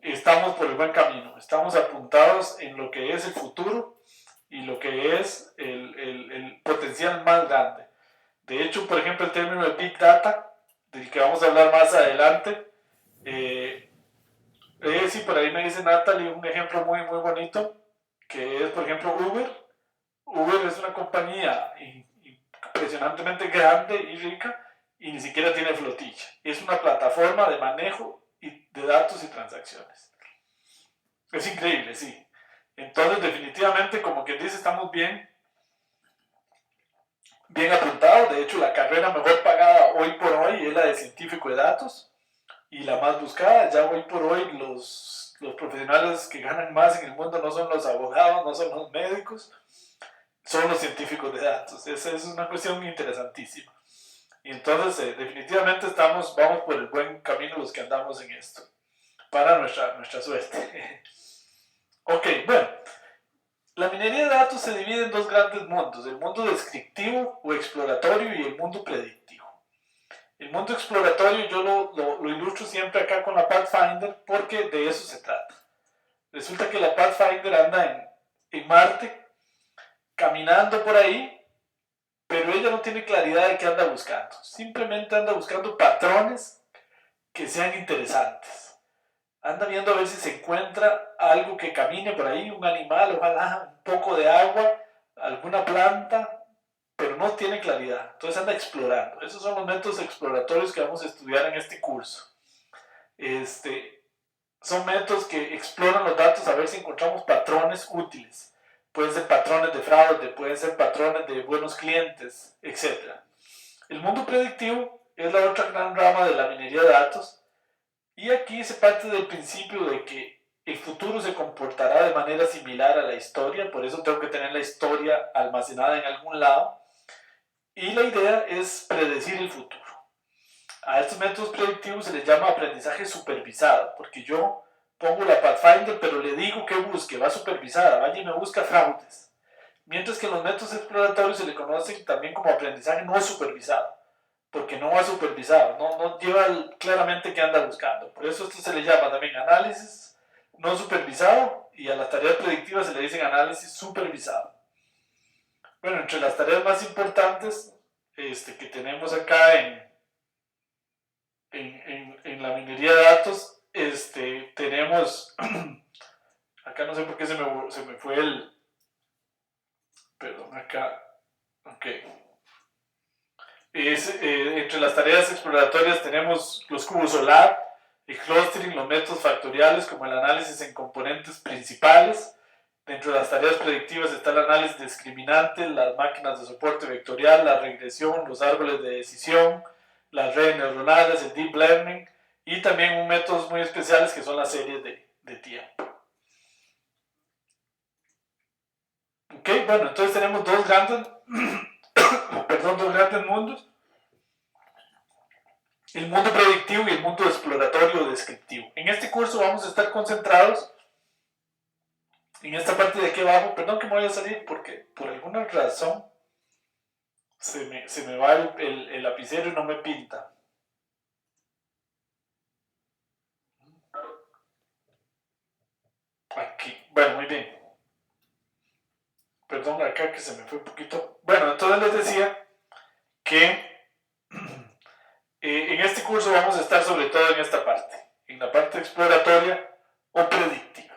estamos por el buen camino, estamos apuntados en lo que es el futuro y lo que es el potencial más grande. De hecho, por ejemplo, el término de Big Data, del que vamos a hablar más adelante, sí, por ahí me dice Natalie un ejemplo muy, muy bonito, que es, por ejemplo, Uber. Uber es una compañía impresionantemente grande y rica y ni siquiera tiene flotilla. Es una plataforma de manejo de datos y transacciones. Es increíble, sí. Entonces, definitivamente, como quien dice, estamos bien apuntados. De hecho, la carrera mejor pagada hoy por hoy es la de científico de datos y la más buscada. Ya hoy por hoy los profesionales que ganan más en el mundo no son los abogados, no son los médicos, son los científicos de datos. Esa es una cuestión interesantísima. Y entonces, definitivamente vamos por el buen camino los que andamos en esto, para nuestra suerte. Ok, bueno, la minería de datos se divide en dos grandes mundos, el mundo descriptivo o exploratorio y el mundo predictivo. El mundo exploratorio yo lo ilustro siempre acá con la Pathfinder porque de eso se trata. Resulta que la Pathfinder anda en Marte, caminando por ahí, pero ella no tiene claridad de qué anda buscando. Simplemente anda buscando patrones que sean interesantes. Anda viendo a ver si se encuentra algo que camine por ahí, un animal, ojalá un poco de agua, alguna planta, pero no tiene claridad. Entonces anda explorando. Esos son los métodos exploratorios que vamos a estudiar en este curso. Son métodos que exploran los datos a ver si encontramos patrones útiles. Pueden ser patrones de fraude, pueden ser patrones de buenos clientes, etc. El mundo predictivo es la otra gran rama de la minería de datos. Y aquí se parte del principio de que el futuro se comportará de manera similar a la historia, por eso tengo que tener la historia almacenada en algún lado. Y la idea es predecir el futuro. A estos métodos predictivos se les llama aprendizaje supervisado, porque yo pongo la Pathfinder, pero le digo que busque, va supervisada, vaya y me busca fraudes. Mientras que en los métodos exploratorios se le conocen también como aprendizaje no supervisado, porque no va supervisado, no lleva claramente qué anda buscando. Por eso esto se le llama también análisis no supervisado y a las tareas predictivas se le dicen análisis supervisado. Bueno, entre las tareas más importantes que tenemos acá en la minería de datos, tenemos, acá no sé por qué se me fue perdón, acá, ok. Entre las tareas exploratorias tenemos los cubos solar, el clustering, los métodos factoriales como el análisis en componentes principales. Dentro de las tareas predictivas está el análisis discriminante, las máquinas de soporte vectorial, la regresión, los árboles de decisión, las redes neuronales, el deep learning y también métodos muy especiales que son las series de tiempo. Ok, bueno, entonces tenemos dos grandes mundos. El mundo predictivo y el mundo exploratorio o descriptivo. En este curso vamos a estar concentrados en esta parte de aquí abajo. Perdón que me voy a salir porque por alguna razón se me va el lapicero y no me pinta. Aquí, bueno, muy bien. Perdón, acá que se me fue un poquito. Bueno, entonces les decía que en este curso vamos a estar sobre todo en esta parte, en la parte exploratoria o predictiva.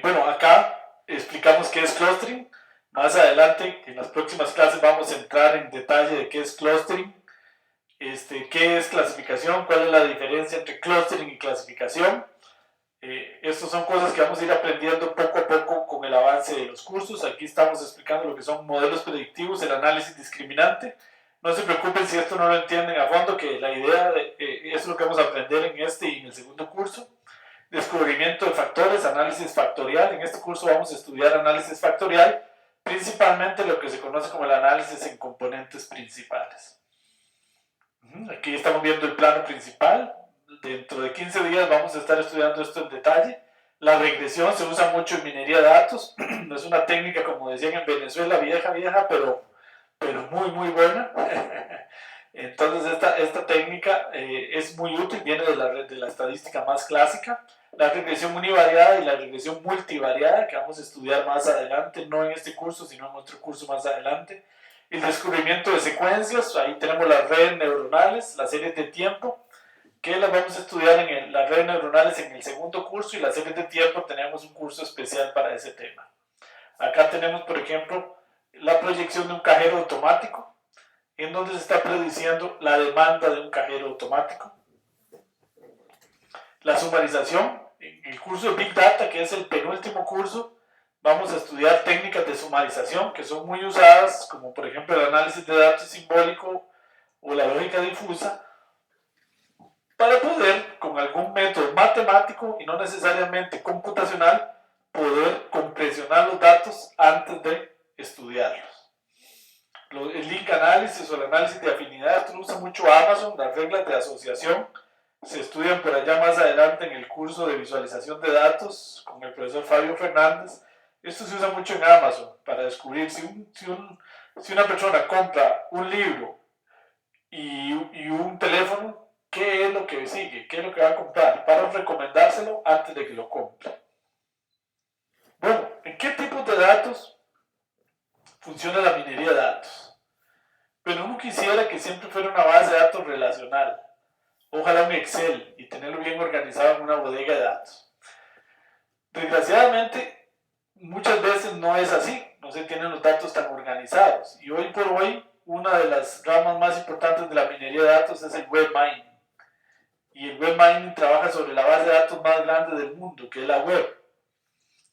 Bueno, acá explicamos qué es clustering. Más adelante, en las próximas clases, vamos a entrar en detalle de qué es clustering, qué es clasificación, cuál es la diferencia entre clustering y clasificación. Estas son cosas que vamos a ir aprendiendo poco a poco con el avance de los cursos. Aquí estamos explicando lo que son modelos predictivos, el análisis discriminante. No se preocupen si esto no lo entienden a fondo, que la idea es lo que vamos a aprender en este y en el segundo curso. descubrimiento de factores, análisis factorial. En este curso vamos a estudiar análisis factorial, principalmente lo que se conoce como el análisis en componentes principales. Aquí estamos viendo el plano principal. Dentro de 15 días vamos a estar estudiando esto en detalle. La regresión se usa mucho en minería de datos. No es una técnica, como decían en Venezuela, vieja, pero muy buena. Entonces esta técnica es muy útil, viene de la estadística más clásica. La regresión univariada y la regresión multivariada, que vamos a estudiar más adelante, no en este curso, sino en otro curso más adelante. El descubrimiento de secuencias, ahí tenemos las redes neuronales, las series de tiempo, que las vamos a estudiar en las redes neuronales en el segundo curso, y las series de tiempo tenemos un curso especial para ese tema. Acá tenemos, por ejemplo, la proyección de un cajero automático, en donde se está prediciendo la demanda de un cajero automático. La sumarización, en el curso de Big Data, que es el penúltimo curso, vamos a estudiar técnicas de sumarización que son muy usadas, como por ejemplo el análisis de datos simbólico o la lógica difusa, para poder, con algún método matemático y no necesariamente computacional, poder compresionar los datos antes de estudiarlos. El link análisis o el análisis de afinidad, esto lo usa mucho Amazon. Las reglas de asociación se estudian por allá más adelante en el curso de visualización de datos con el profesor Fabio Fernández. Esto se usa mucho en Amazon para descubrir si una persona compra un libro y un teléfono, qué es lo que sigue, qué es lo que va a comprar, para recomendárselo antes de que lo compre. Bueno, ¿en qué tipos de datos funciona la minería de datos? Pero uno quisiera que siempre fuera una base de datos relacional, ojalá un Excel, y tenerlo bien organizado en una bodega de datos. Desgraciadamente, muchas veces no es así, no se tienen los datos tan organizados, y hoy por hoy una de las ramas más importantes de la minería de datos es el web mining. Y el web mining trabaja sobre la base de datos más grande del mundo, que es la web,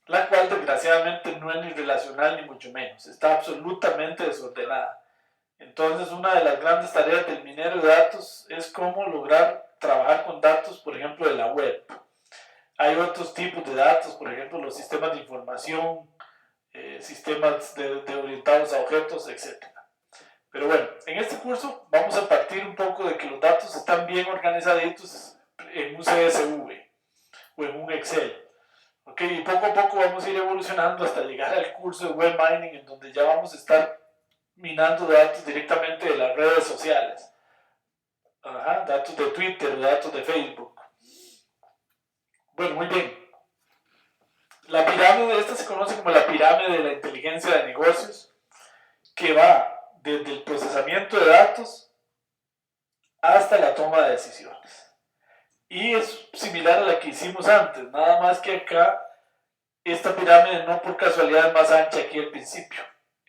la cual desgraciadamente no es ni relacional ni mucho menos, está absolutamente desordenada. Entonces, una de las grandes tareas del minero de datos es cómo lograr trabajar con datos, por ejemplo, de la web. Hay otros tipos de datos, por ejemplo, los sistemas de información, sistemas de orientados a objetos, etc. Pero bueno, en este curso vamos a partir un poco de que los datos están bien organizaditos en un CSV o en un Excel. ¿Okay? Y poco a poco vamos a ir evolucionando hasta llegar al curso de web mining, en donde ya vamos a estar minando datos directamente de las redes sociales. Datos de Twitter, datos de Facebook. Bueno, muy bien. La pirámide, esta se conoce como la pirámide de la inteligencia de negocios, que va desde el procesamiento de datos hasta la toma de decisiones. Y es similar a la que hicimos antes, nada más que acá esta pirámide no por casualidad es más ancha aquí al principio.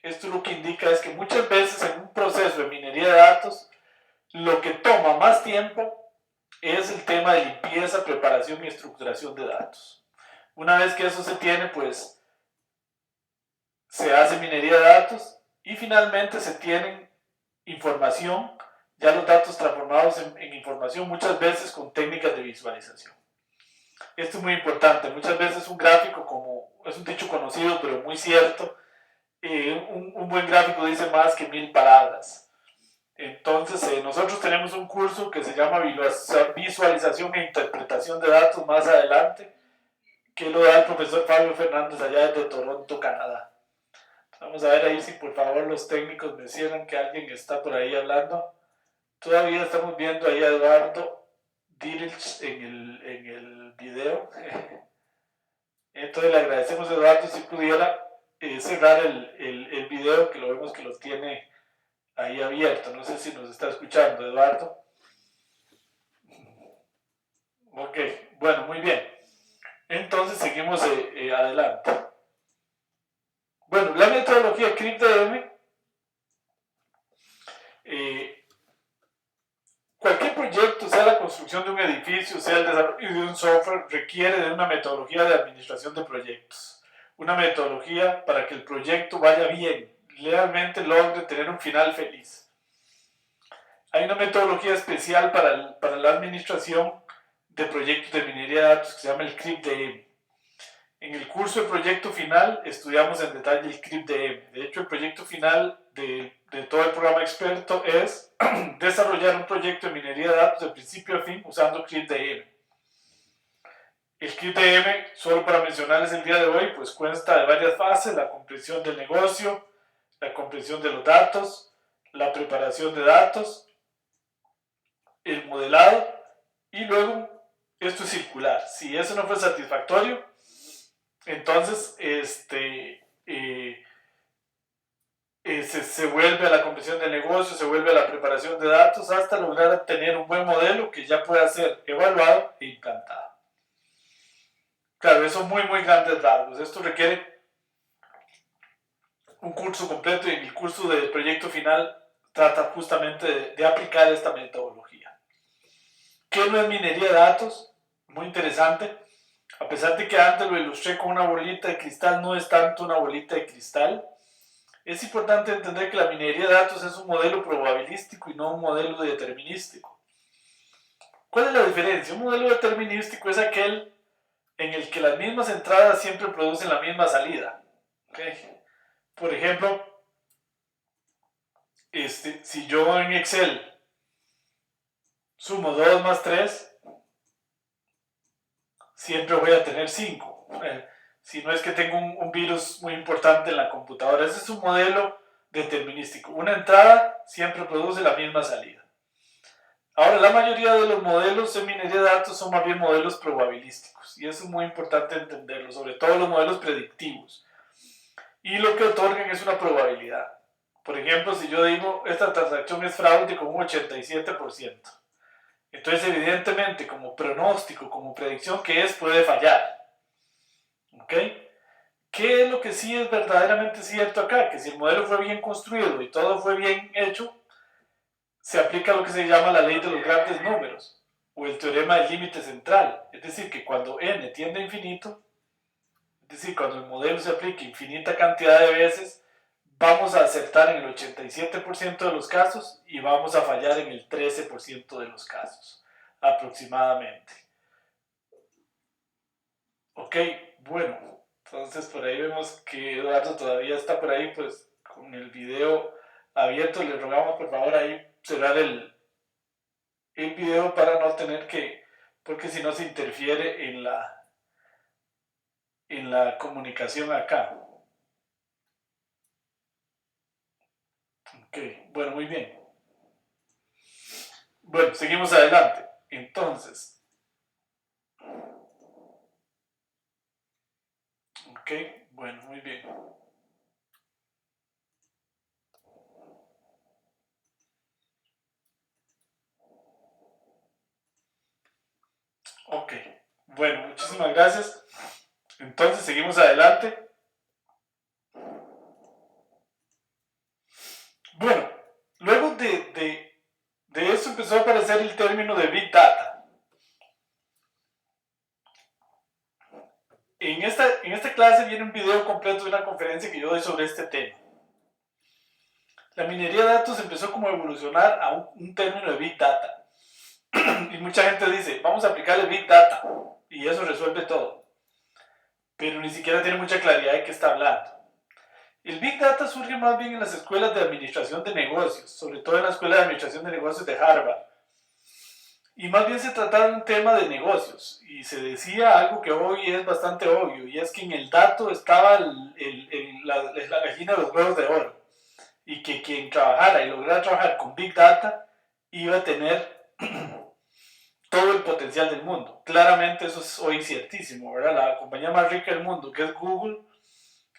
Esto lo que indica es que muchas veces en un proceso de minería de datos, lo que toma más tiempo es el tema de limpieza, preparación y estructuración de datos. Una vez que eso se tiene, pues se hace minería de datos y finalmente se tienen información, ya los datos transformados en información, muchas veces con técnicas de visualización. Esto es muy importante. Muchas veces un gráfico, como es un dicho conocido pero muy cierto, un buen gráfico dice más que 1000 palabras. Entonces nosotros tenemos un curso que se llama Visualización e Interpretación de Datos más adelante, que lo da el profesor Fabio Fernández allá desde Toronto, Canadá. Vamos a ver ahí si por favor los técnicos me cierran que alguien está por ahí hablando. Todavía estamos viendo ahí a Eduardo Dirich en el video. Entonces le agradecemos a Eduardo si pudiera cerrar el video, que lo vemos que lo tiene ahí abierto. No sé si nos está escuchando, Eduardo. Ok, bueno, muy bien. Entonces seguimos adelante. Bueno, la metodología CRIP-DM, cualquier proyecto, sea la construcción de un edificio, sea el desarrollo de un software, requiere de una metodología de administración de proyectos. Una metodología para que el proyecto vaya bien, realmente logre tener un final feliz. Hay una metodología especial para la administración de proyectos de minería de datos que se llama el CRIP-DM. En el curso de proyecto final estudiamos en detalle el CRIP-DM. De hecho, el proyecto final de todo el programa experto es desarrollar un proyecto de minería de datos de principio a fin usando CRIP-DM. El CRIP-DM, solo para mencionarles el día de hoy, pues consta de varias fases: la comprensión del negocio, la comprensión de los datos, la preparación de datos, el modelado, y luego esto es circular. Si eso no fue satisfactorio, entonces se vuelve a la comprensión del negocio, se vuelve a la preparación de datos hasta lograr tener un buen modelo que ya pueda ser evaluado e implantado. Claro, eso muy grandes rasgos. Esto requiere un curso completo, y el curso de proyecto final trata justamente de aplicar esta metodología. ¿Qué no es minería de datos? Muy interesante. A pesar de que antes lo ilustré con una bolita de cristal, no es tanto una bolita de cristal. Es importante entender que la minería de datos es un modelo probabilístico y no un modelo determinístico. ¿Cuál es la diferencia? Un modelo determinístico es aquel en el que las mismas entradas siempre producen la misma salida. ¿Okay? Por ejemplo, si yo en Excel sumo 2 más 3, siempre voy a tener 5. Si no es que tengo un virus muy importante en la computadora. Ese es un modelo determinístico. Una entrada siempre produce la misma salida. Ahora, la mayoría de los modelos en minería de datos son más bien modelos probabilísticos. Y eso es muy importante entenderlo, sobre todo los modelos predictivos. Y lo que otorgan es una probabilidad. Por ejemplo, si yo digo, esta transacción es fraude con un 87%. Entonces, evidentemente, como pronóstico, como predicción que es, puede fallar. ¿Ok? ¿Qué es lo que sí es verdaderamente cierto acá? Que si el modelo fue bien construido y todo fue bien hecho, se aplica lo que se llama la ley de los grandes números, o el teorema del límite central. Es decir, que cuando n tiende a infinito, es decir, cuando el modelo se aplica infinita cantidad de veces, vamos a acertar en el 87% de los casos y vamos a fallar en el 13% de los casos, aproximadamente. Ok, bueno, entonces por ahí vemos que Eduardo todavía está por ahí, pues con el video abierto. Le rogamos por favor ahí cerrar el video para no tener que, porque si no se interfiere en la comunicación acá. Ok, bueno, muy bien. Bueno, seguimos adelante. Entonces, ok, bueno, muy bien. Ok, bueno, muchísimas gracias. Entonces, seguimos adelante. Bueno, luego de eso empezó a aparecer el término de Big Data. En esta clase viene un video completo de una conferencia que yo doy sobre este tema. La minería de datos empezó como a evolucionar a un término de Big Data. Y mucha gente dice, vamos a aplicarle Big Data y eso resuelve todo. Pero ni siquiera tiene mucha claridad de qué está hablando. El Big Data surge más bien en las escuelas de administración de negocios, sobre todo en la Escuela de Administración de Negocios de Harvard. Y más bien se trataba de un tema de negocios, y se decía algo que hoy es bastante obvio, y es que en el dato estaba la gallina de los huevos de oro, y que quien trabajara y lograra trabajar con Big Data iba a tener todo el potencial del mundo. Claramente eso es hoy ciertísimo, ¿verdad? La compañía más rica del mundo, que es Google,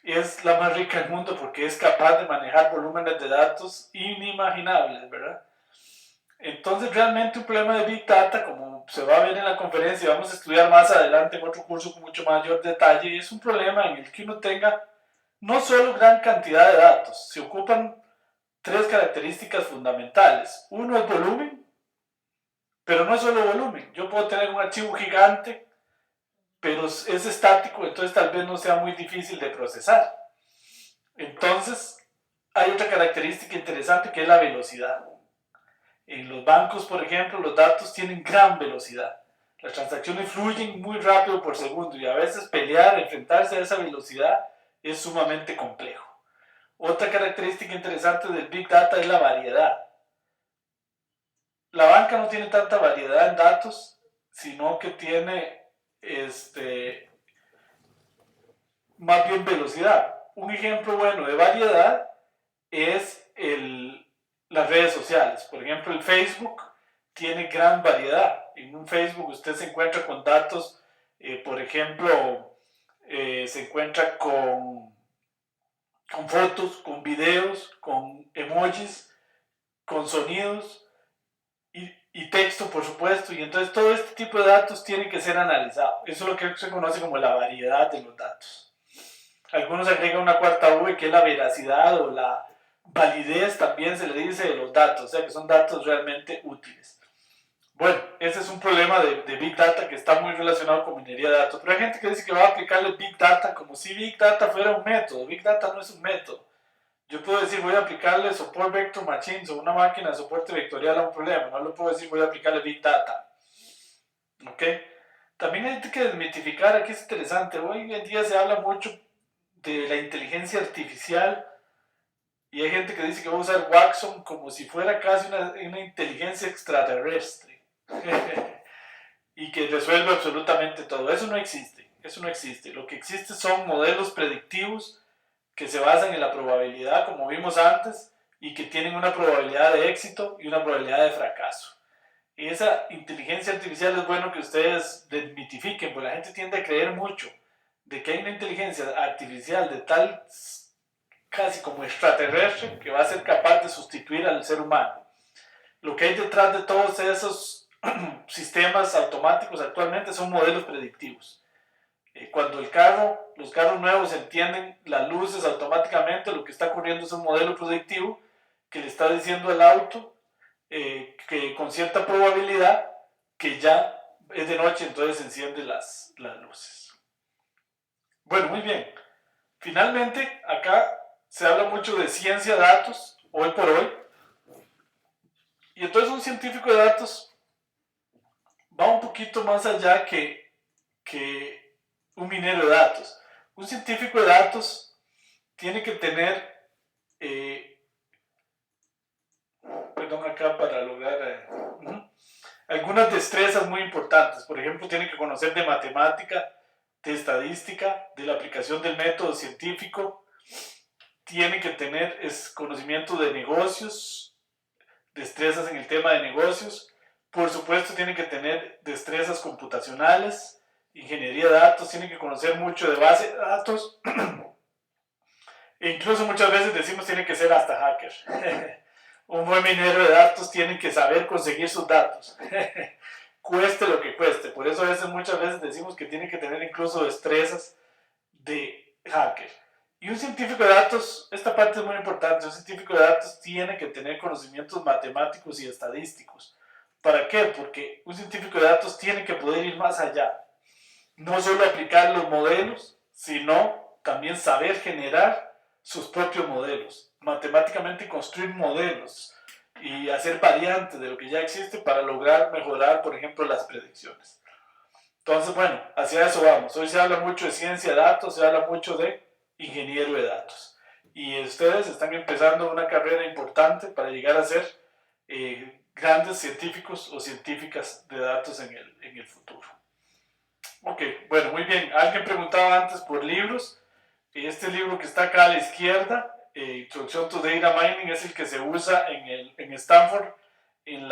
es la más rica del mundo porque es capaz de manejar volúmenes de datos inimaginables, ¿verdad? Entonces, realmente un problema de Big Data, como se va a ver en la conferencia y vamos a estudiar más adelante en otro curso con mucho mayor detalle, es un problema en el que uno tenga no solo gran cantidad de datos, se ocupan tres características fundamentales. Uno es volumen, pero no es solo volumen. Yo puedo tener un archivo gigante, pero es estático, entonces tal vez no sea muy difícil de procesar. Entonces, hay otra característica interesante que es la velocidad. En los bancos, por ejemplo, los datos tienen gran velocidad. Las transacciones fluyen muy rápido por segundo y a veces enfrentarse a esa velocidad es sumamente complejo. Otra característica interesante del Big Data es la variedad. La banca no tiene tanta variedad en datos, sino que tiene más bien velocidad. Un ejemplo bueno de variedad es las redes sociales. Por ejemplo, el Facebook tiene gran variedad. En un Facebook usted se encuentra con datos, por ejemplo, se encuentra con fotos, con videos, con emojis, con sonidos y texto, por supuesto. Y entonces todo este tipo de datos tiene que ser analizado. Eso es lo que se conoce como la variedad de los datos. Algunos agregan una cuarta V, que es la veracidad o la validez, también se le dice, de los datos, o sea que son datos realmente útiles. Bueno, ese es un problema de Big Data que está muy relacionado con minería de datos, pero hay gente que dice que va a aplicarle Big Data como si Big Data fuera un método. Big Data no es un método. Yo puedo decir voy a aplicarle Support Vector Machines o una máquina de soporte vectorial a un problema, no lo puedo decir voy a aplicarle Big Data. ¿Ok? También hay que desmitificar, aquí es interesante, hoy en día se habla mucho de la inteligencia artificial y hay gente que dice que va a usar Watson como si fuera casi una inteligencia extraterrestre y que resuelve absolutamente todo. Eso no existe, eso no existe. Lo que existe son modelos predictivos que se basan en la probabilidad, como vimos antes, y que tienen una probabilidad de éxito y una probabilidad de fracaso. Y esa inteligencia artificial es bueno que ustedes desmitifiquen, porque la gente tiende a creer mucho de que hay una inteligencia artificial de tal casi como extraterrestre que va a ser capaz de sustituir al ser humano. Lo que hay detrás de todos esos sistemas automáticos actualmente son modelos predictivos. Cuando los carros nuevos entienden las luces automáticamente, lo que está ocurriendo es un modelo predictivo que le está diciendo al auto que con cierta probabilidad que ya es de noche, entonces se encienden las luces. Bueno, muy bien. Finalmente, acá se habla mucho de ciencia de datos, hoy por hoy, y entonces un científico de datos va un poquito más allá que un minero de datos. Un científico de datos tiene que tener, perdón acá para lograr, algunas destrezas muy importantes. Por ejemplo, tiene que conocer de matemática, de estadística, de la aplicación del método científico, tiene que tener conocimiento de negocios, destrezas en el tema de negocios, por supuesto tiene que tener destrezas computacionales, ingeniería de datos, tiene que conocer mucho de base de datos, e incluso muchas veces decimos tiene que ser hasta hacker. Un buen minero de datos tiene que saber conseguir sus datos, cueste lo que cueste. Por eso muchas veces decimos que tiene que tener incluso destrezas de hacker. Y un científico de datos, esta parte es muy importante, un científico de datos tiene que tener conocimientos matemáticos y estadísticos. ¿Para qué? Porque un científico de datos tiene que poder ir más allá. No solo aplicar los modelos, sino también saber generar sus propios modelos. Matemáticamente construir modelos y hacer variantes de lo que ya existe para lograr mejorar, por ejemplo, las predicciones. Entonces, bueno, hacia eso vamos. Hoy se habla mucho de ciencia de datos, se habla mucho de ingeniero de datos. Y ustedes están empezando una carrera importante para llegar a ser grandes científicos o científicas de datos en el futuro. Ok, bueno, muy bien. Alguien preguntaba antes por libros. Este libro que está acá a la izquierda, Introducción to Data Mining, es el que se usa en Stanford en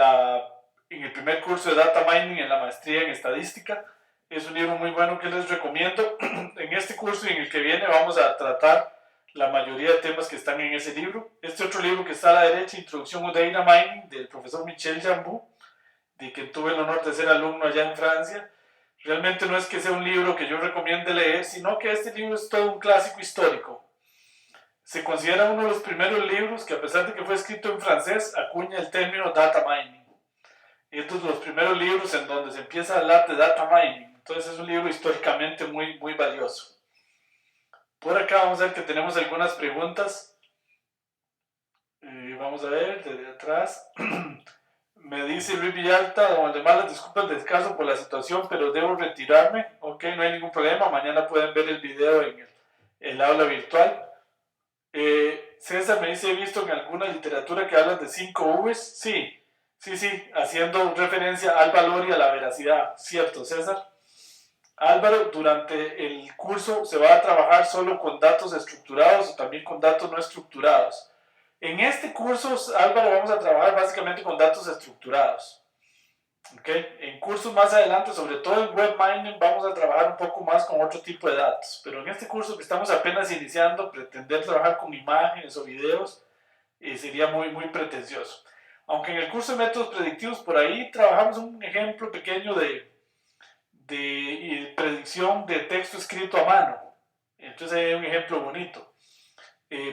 el primer curso de Data Mining en la maestría en estadística. Es un libro muy bueno que les recomiendo. En este curso y en el que viene vamos a tratar la mayoría de temas que están en ese libro. Este otro libro que está a la derecha, Introducción to Data Mining, del profesor Michel Jambou, de quien tuve el honor de ser alumno allá en Francia. Realmente no es que sea un libro que yo recomiende leer, sino que este libro es todo un clásico histórico. Se considera uno de los primeros libros que, a pesar de que fue escrito en francés, acuña el término data mining. Estos son los primeros libros en donde se empieza a hablar de data mining. Entonces es un libro históricamente muy, muy valioso. Por acá vamos a ver que tenemos algunas preguntas. Vamos a ver, desde atrás. Me dice Luis Villalta, don Valdemar, las disculpas del caso por la situación, pero debo retirarme. Ok, no hay ningún problema. Mañana pueden ver el video en el aula virtual. César me dice, he visto en alguna literatura que hablan de 5 Vs. Sí, haciendo referencia al valor y a la veracidad. Cierto, César. Álvaro, durante el curso se va a trabajar solo con datos estructurados o también con datos no estructurados. En este curso, Álvaro, vamos a trabajar básicamente con datos estructurados. ¿Okay? En cursos más adelante, sobre todo en web mining, vamos a trabajar un poco más con otro tipo de datos. Pero en este curso que estamos apenas iniciando, pretender trabajar con imágenes o videos sería muy pretencioso. Aunque en el curso de métodos predictivos, por ahí trabajamos un ejemplo pequeño de predicción de texto escrito a mano. Entonces hay un ejemplo bonito.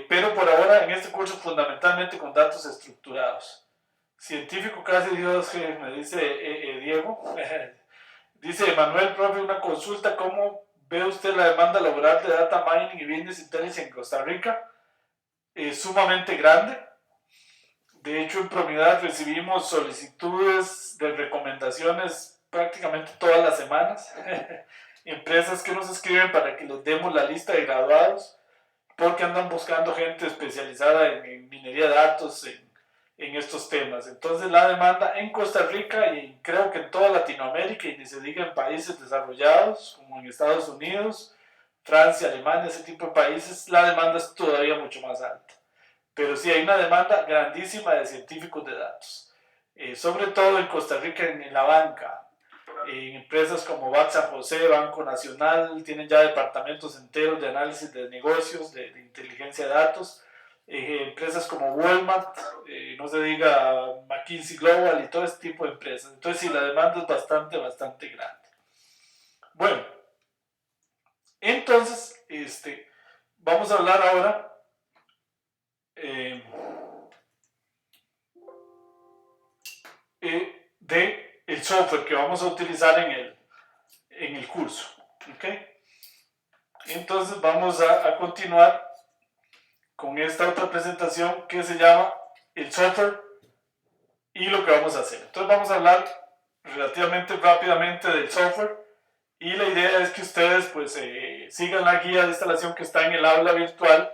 Pero por ahora en este curso fundamentalmente con datos estructurados. Científico casi Dios, me dice Diego. Dice Manuel, profe, una consulta, ¿cómo ve usted la demanda laboral de data mining y business intelligence en Costa Rica? Es sumamente grande. De hecho, en Promidad recibimos solicitudes de recomendaciones prácticamente todas las semanas. Empresas que nos escriben para que les demos la lista de graduados porque andan buscando gente especializada en minería de datos, en estos temas. Entonces la demanda en Costa Rica y creo que en toda Latinoamérica, y ni se diga en países desarrollados como en Estados Unidos, Francia, Alemania, ese tipo de países, la demanda es todavía mucho más alta. Pero sí hay una demanda grandísima de científicos de datos, sobre todo en Costa Rica en la banca. En empresas como Banco San José, Banco Nacional, tienen ya departamentos enteros de análisis de negocios, de inteligencia de datos. Empresas como Walmart, no se diga McKinsey Global y todo este tipo de empresas. Entonces sí, la demanda es bastante grande. Bueno, entonces, vamos a hablar ahora de el software que vamos a utilizar en el curso. ¿Okay? Entonces vamos a continuar con esta otra presentación que se llama el software y lo que vamos a hacer. Entonces vamos a hablar relativamente rápidamente del software y la idea es que ustedes pues sigan la guía de instalación que está en el aula virtual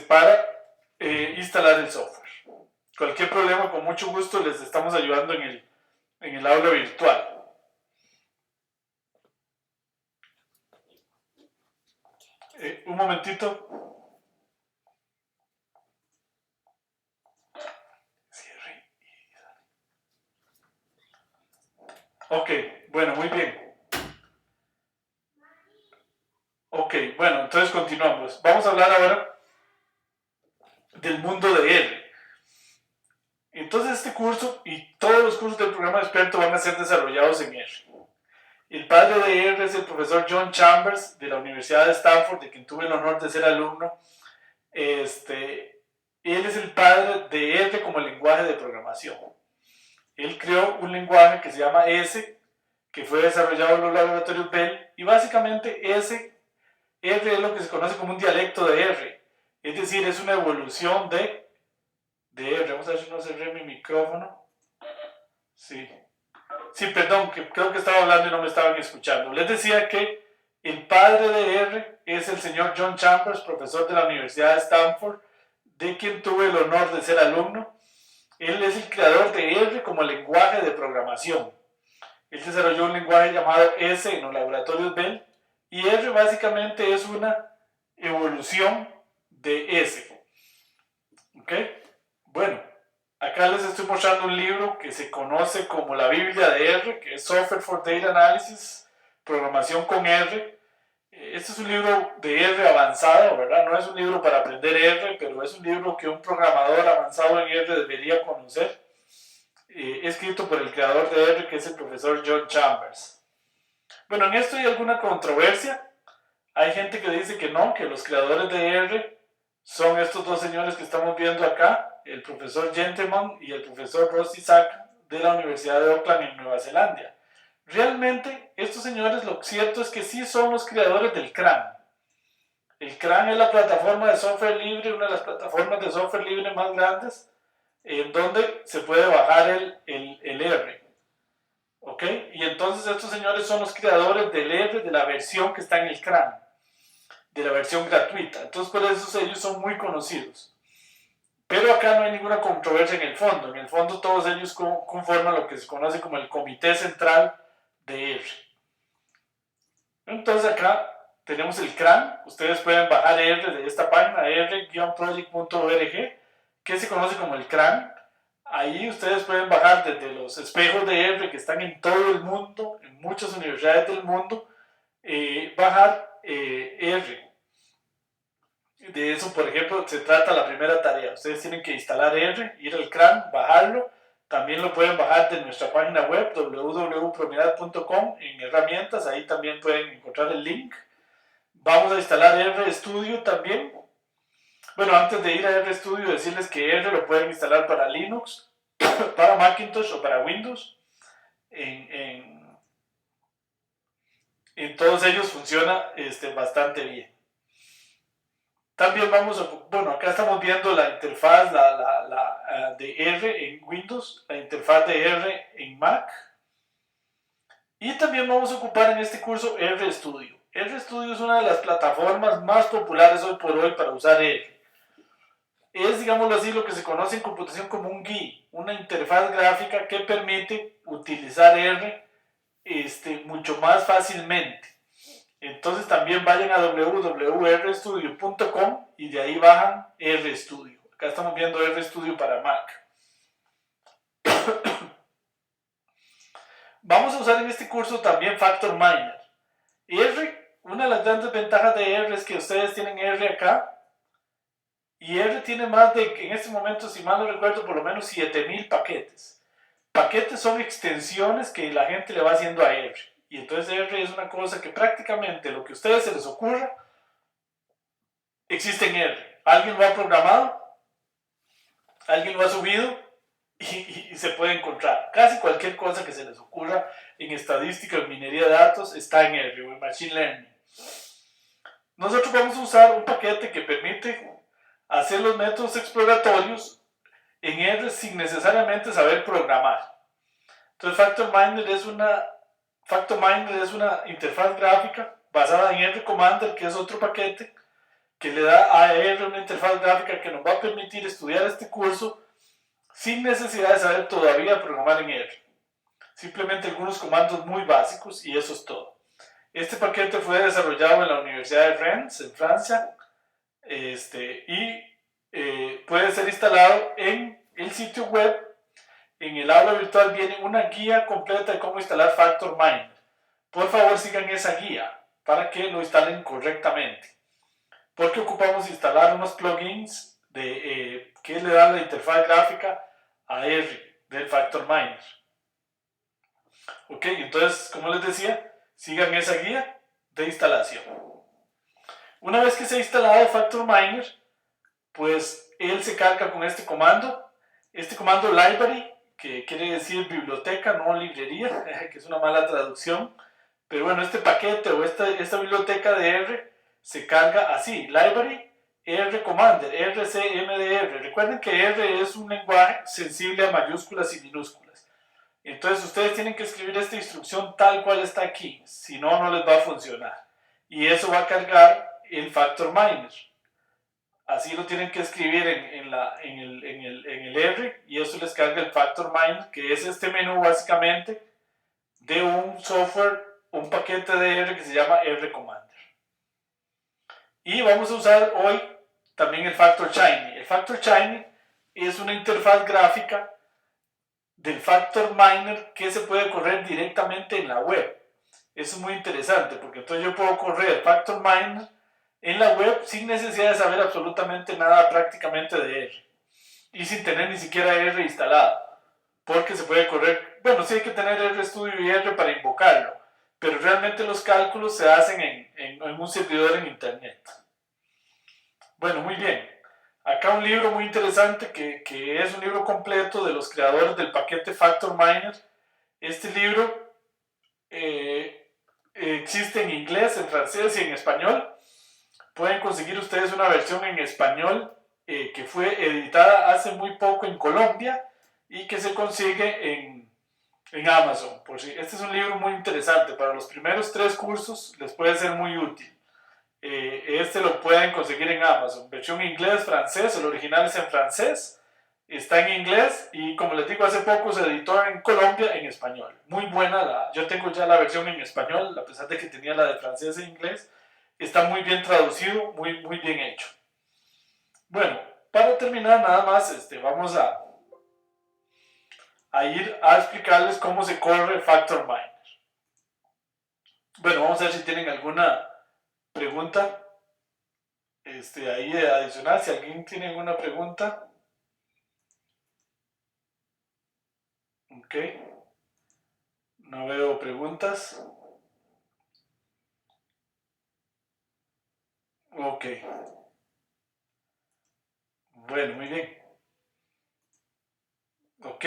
para instalar el software. Cualquier problema, con mucho gusto les estamos ayudando en el aula virtual. Un momentito. Ok, bueno, muy bien. Ok, bueno, entonces continuamos. Vamos a hablar ahora del mundo de R. Entonces este curso y todos los cursos del programa de experto van a ser desarrollados en R. El padre de R es el profesor John Chambers de la Universidad de Stanford, de quien tuve el honor de ser alumno. Él es el padre de R como lenguaje de programación. Él creó un lenguaje que se llama S, que fue desarrollado en los laboratorios Bell, y básicamente R es lo que se conoce como un dialecto de R, es decir, es una evolución de R. Vamos a ver si no cerré mi micrófono. Sí, perdón, que creo que estaba hablando y no me estaban escuchando. Les decía que el padre de R es el señor John Chambers, profesor de la Universidad de Stanford, de quien tuve el honor de ser alumno. Él es el creador de R como lenguaje de programación. Él desarrolló un lenguaje llamado S en los laboratorios Bell, y R básicamente es una evolución de S. ¿Ok? Bueno, acá les estoy mostrando un libro que se conoce como la Biblia de R, que es Software for Data Analysis, Programación con R. Este es un libro de R avanzado, ¿verdad? No es un libro para aprender R, pero es un libro que un programador avanzado en R debería conocer. Escrito por el creador de R, que es el profesor John Chambers. Bueno, en esto hay alguna controversia. Hay gente que dice que no, que los creadores de R son estos dos señores que estamos viendo acá, el profesor Gentleman y el profesor Ross Isaac de la Universidad de Auckland en Nueva Zelanda. Realmente, estos señores, lo cierto es que sí son los creadores del CRAN. El CRAN es la plataforma de software libre, una de las plataformas de software libre más grandes, en donde se puede bajar el R. ¿Ok? Y entonces estos señores son los creadores del R, de la versión que está en el CRAN, de la versión gratuita. Entonces por eso ellos son muy conocidos. Pero acá no hay ninguna controversia en el fondo. En el fondo todos ellos conforman lo que se conoce como el Comité Central de R. Entonces acá tenemos el CRAN. Ustedes pueden bajar R de esta página, r-project.org, que se conoce como el CRAN. Ahí ustedes pueden bajar desde los espejos de R que están en todo el mundo, en muchas universidades del mundo, bajar R. De eso, por ejemplo, se trata la primera tarea. Ustedes tienen que instalar R, ir al CRAN, bajarlo. También lo pueden bajar de nuestra página web www.promidad.com en herramientas. Ahí también pueden encontrar el link. Vamos a instalar RStudio también. Bueno, antes de ir a RStudio, decirles que R lo pueden instalar para Linux, para Macintosh o para Windows. En todos ellos funciona bastante bien. También vamos a, bueno, acá estamos viendo la interfaz de R en Windows, la interfaz de R en Mac. Y también vamos a ocupar en este curso RStudio. RStudio es una de las plataformas más populares hoy por hoy para usar R. Es, digámoslo así, lo que se conoce en computación como un GUI, una interfaz gráfica que permite utilizar R mucho más fácilmente. Entonces también vayan a www.rstudio.com y de ahí bajan RStudio. Acá estamos viendo RStudio para Mac. Vamos a usar en este curso también FactorMiner. R, una de las grandes ventajas de R es que ustedes tienen R acá. Y R tiene más de, en este momento, si mal no recuerdo, por lo menos 7000 paquetes. Paquetes son extensiones que la gente le va haciendo a R. Y entonces R es una cosa que prácticamente lo que a ustedes se les ocurra existe en R. Alguien lo ha programado, alguien lo ha subido y se puede encontrar. Casi cualquier cosa que se les ocurra en estadística o en minería de datos está en R o en Machine Learning. Nosotros vamos a usar un paquete que permite hacer los métodos exploratorios en R sin necesariamente saber programar. Entonces FactorMiner es una interfaz gráfica basada en R Commander, que es otro paquete que le da a R una interfaz gráfica que nos va a permitir estudiar este curso sin necesidad de saber todavía programar en R. Simplemente algunos comandos muy básicos y eso es todo. Este paquete fue desarrollado en la Universidad de Rennes, en Francia, puede ser instalado en el sitio web. En el aula virtual viene una guía completa de cómo instalar FactorMiner. Por favor, sigan esa guía para que lo instalen correctamente. Porque ocupamos instalar unos plugins que le dan la interfaz gráfica a R del FactorMiner. Ok, entonces, como les decía, sigan esa guía de instalación. Una vez que se ha instalado FactorMiner, pues él se carga con este comando library, que quiere decir biblioteca, no librería, que es una mala traducción. Pero bueno, este paquete o esta biblioteca de R se carga así, library R Commander, RCMDR. Recuerden que R es un lenguaje sensible a mayúsculas y minúsculas. Entonces ustedes tienen que escribir esta instrucción tal cual está aquí, si no, no les va a funcionar. Y eso va a cargar el FactorMiner. Así lo tienen que escribir en el R y eso les carga el FactorMiner, que es este menú básicamente de un software, un paquete de R que se llama R Commander. Y vamos a usar hoy también el FactorShiny. El FactorShiny es una interfaz gráfica del FactorMiner que se puede correr directamente en la web. Eso es muy interesante porque entonces yo puedo correr FactorMiner en la web sin necesidad de saber absolutamente nada prácticamente de R y sin tener ni siquiera R instalado, porque se puede correr, bueno, sí hay que tener RStudio y R para invocarlo, pero realmente los cálculos se hacen en un servidor en internet. Bueno, muy bien. Acá un libro muy interesante que es un libro completo de los creadores del paquete FactorMiner. Este libro existe en inglés, en francés y en español. pueden conseguir ustedes una versión en español que fue editada hace muy poco en Colombia y que se consigue en Amazon. Por si, este es un libro muy interesante. Para los primeros 3 cursos les puede ser muy útil. Este lo pueden conseguir en Amazon. Versión inglés, francés, el original es en francés. Está en inglés y como les digo, hace poco se editó en Colombia en español. Muy buena, yo tengo ya la versión en español, a pesar de que tenía la de francés e inglés. Está muy bien traducido, muy bien hecho. Bueno, para terminar nada más, vamos a ir a explicarles cómo se corre FactorMiner. Bueno, vamos a ver si tienen alguna pregunta ahí adicional. Si alguien tiene alguna pregunta. Ok. No veo preguntas. Ok. Bueno, muy bien. Ok.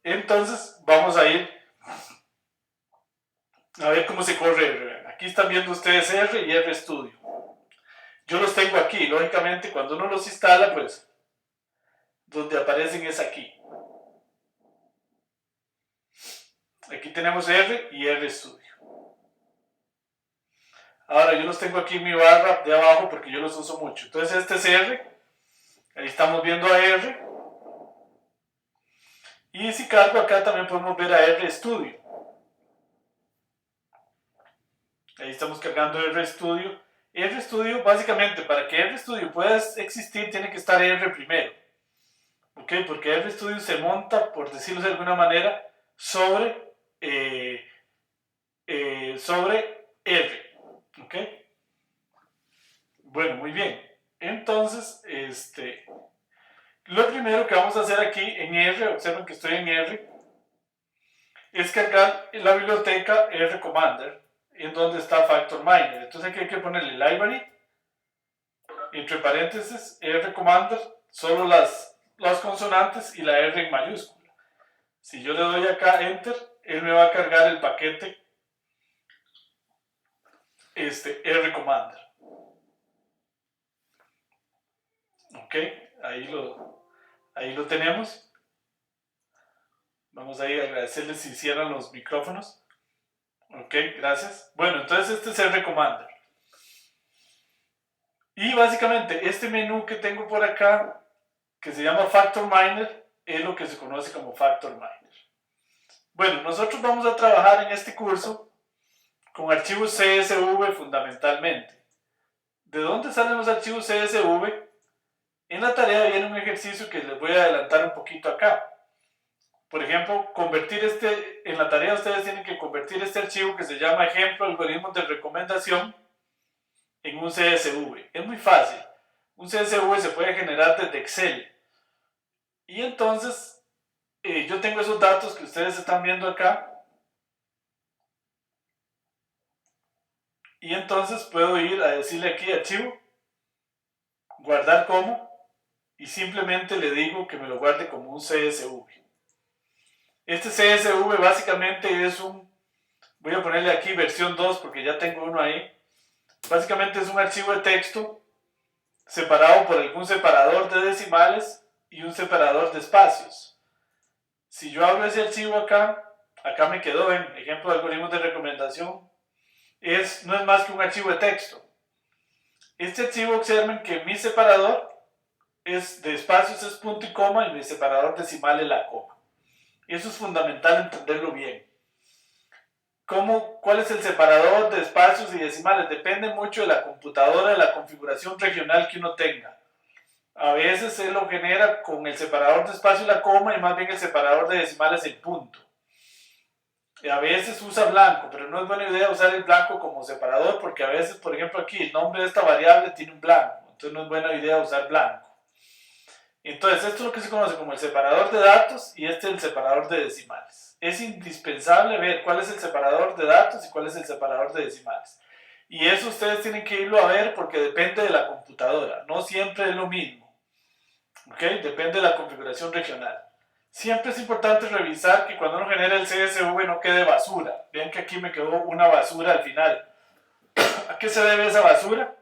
Entonces vamos a ir a ver cómo se corre R. Aquí están viendo ustedes R y RStudio. Yo los tengo aquí. Lógicamente, cuando uno los instala, pues, donde aparecen es aquí. Aquí tenemos R y RStudio. Ahora, yo los tengo aquí en mi barra de abajo porque yo los uso mucho. Entonces, este es R. Ahí estamos viendo a R. Y si cargo acá también podemos ver a RStudio. Ahí estamos cargando RStudio. RStudio, básicamente, para que RStudio pueda existir, tiene que estar R primero. ¿Ok? Porque RStudio se monta, por decirlo de alguna manera, sobre R. ¿Ok? Bueno, muy bien. Entonces, lo primero que vamos a hacer aquí en R, observen que estoy en R, es cargar la biblioteca RCommander, en donde está FactorMiner. Entonces aquí hay que ponerle library, entre paréntesis, RCommander, solo las consonantes y la R en mayúscula. Si yo le doy acá Enter, él me va a cargar el paquete RCommander. Ok, ahí lo tenemos. Vamos a ir a agradecerles si cierran los micrófonos. Ok, gracias. Bueno, entonces este es RCommander. Y básicamente este menú que tengo por acá, que se llama FactorMiner, es lo que se conoce como FactorMiner. Bueno, nosotros vamos a trabajar en este curso con archivos CSV fundamentalmente. ¿De dónde salen los archivos CSV? En la tarea viene un ejercicio que les voy a adelantar un poquito acá. Por ejemplo, en la tarea ustedes tienen que convertir este archivo que se llama ejemplo algoritmos de recomendación en un CSV. Es muy fácil. Un CSV se puede generar desde Excel. Y entonces, yo tengo esos datos que ustedes están viendo acá. Y entonces puedo ir a decirle aquí archivo, guardar como, y simplemente le digo que me lo guarde como un CSV. Este CSV básicamente es voy a ponerle aquí versión 2 porque ya tengo uno ahí. Básicamente es un archivo de texto separado por algún separador de decimales y un separador de espacios. Si yo abro ese archivo acá me quedó en ejemplo de algoritmos de recomendación, no es más que un archivo de texto. Este archivo, observen que mi separador de espacios es punto y coma y mi separador decimal es la coma. Eso es fundamental entenderlo bien. ¿Cuál es el separador de espacios y decimales? Depende mucho de la computadora, de la configuración regional que uno tenga. A veces se lo genera con el separador de espacio y la coma y más bien el separador de decimales el punto. Y a veces usa blanco, pero no es buena idea usar el blanco como separador porque a veces, por ejemplo aquí, el nombre de esta variable tiene un blanco. Entonces no es buena idea usar blanco. Entonces esto es lo que se conoce como el separador de datos y este es el separador de decimales. Es indispensable ver cuál es el separador de datos y cuál es el separador de decimales. Y eso ustedes tienen que irlo a ver porque depende de la computadora. No siempre es lo mismo. ¿Ok? Depende de la configuración regional. Siempre es importante revisar que cuando uno genera el CSV no quede basura. Vean que aquí me quedó una basura al final. ¿A qué se debe esa basura?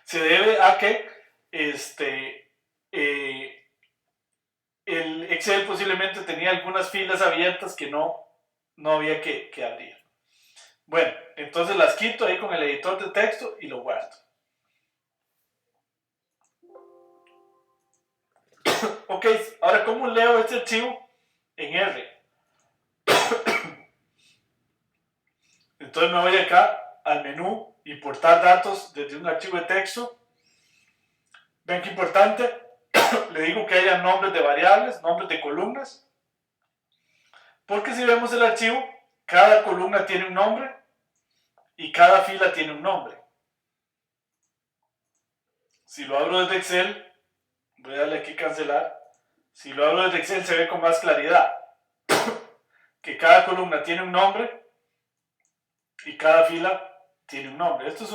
Se debe a que el Excel posiblemente tenía algunas filas abiertas que no había que abrir. Bueno, entonces las quito ahí con el editor de texto y lo guardo. Ok, ahora ¿cómo leo este archivo en R? Entonces me voy acá al menú, importar datos desde un archivo de texto. Ven que importante, le digo que haya nombres de variables, nombres de columnas, porque si vemos el archivo, cada columna tiene un nombre y cada fila tiene un nombre. Si lo abro desde Excel, voy a darle aquí cancelar. Si lo abro desde Excel se ve con más claridad que cada columna tiene un nombre y cada fila tiene un nombre. Esto es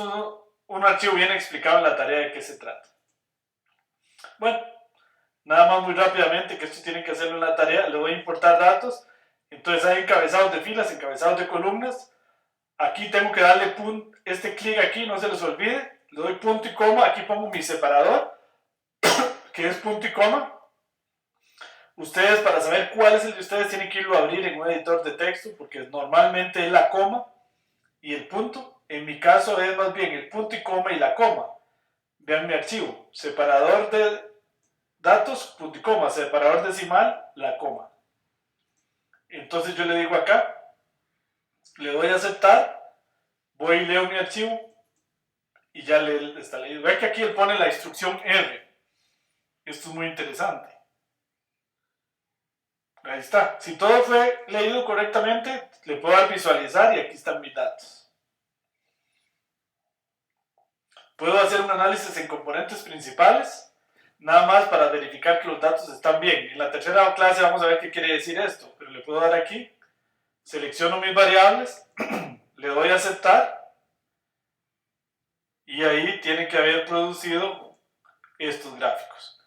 un archivo bien explicado en la tarea de qué se trata. Bueno, nada más muy rápidamente, que esto tienen que hacerlo en la tarea, le voy a importar datos. Entonces hay encabezados de filas, encabezados de columnas. Aquí tengo que darle este clic aquí, no se les olvide. Le doy punto y coma, aquí pongo mi separador, que es punto y coma. Ustedes, para saber cuál es el de ustedes, tienen que irlo a abrir en un editor de texto, porque normalmente es la coma y el punto. En mi caso es más bien el punto y coma y la coma. Vean mi archivo, separador de datos, punto y coma, separador decimal, la coma. Entonces yo le digo acá, le doy a aceptar, voy y leo mi archivo y ya le está leído. Vean que aquí él pone la instrucción R. Esto es muy interesante. Ahí está. Si todo fue leído correctamente, le puedo dar visualizar y aquí están mis datos. Puedo hacer un análisis en componentes principales, nada más para verificar que los datos están bien. En la tercera clase vamos a ver qué quiere decir esto, pero le puedo dar aquí, selecciono mis variables, le doy a aceptar y ahí tiene que haber producido estos gráficos,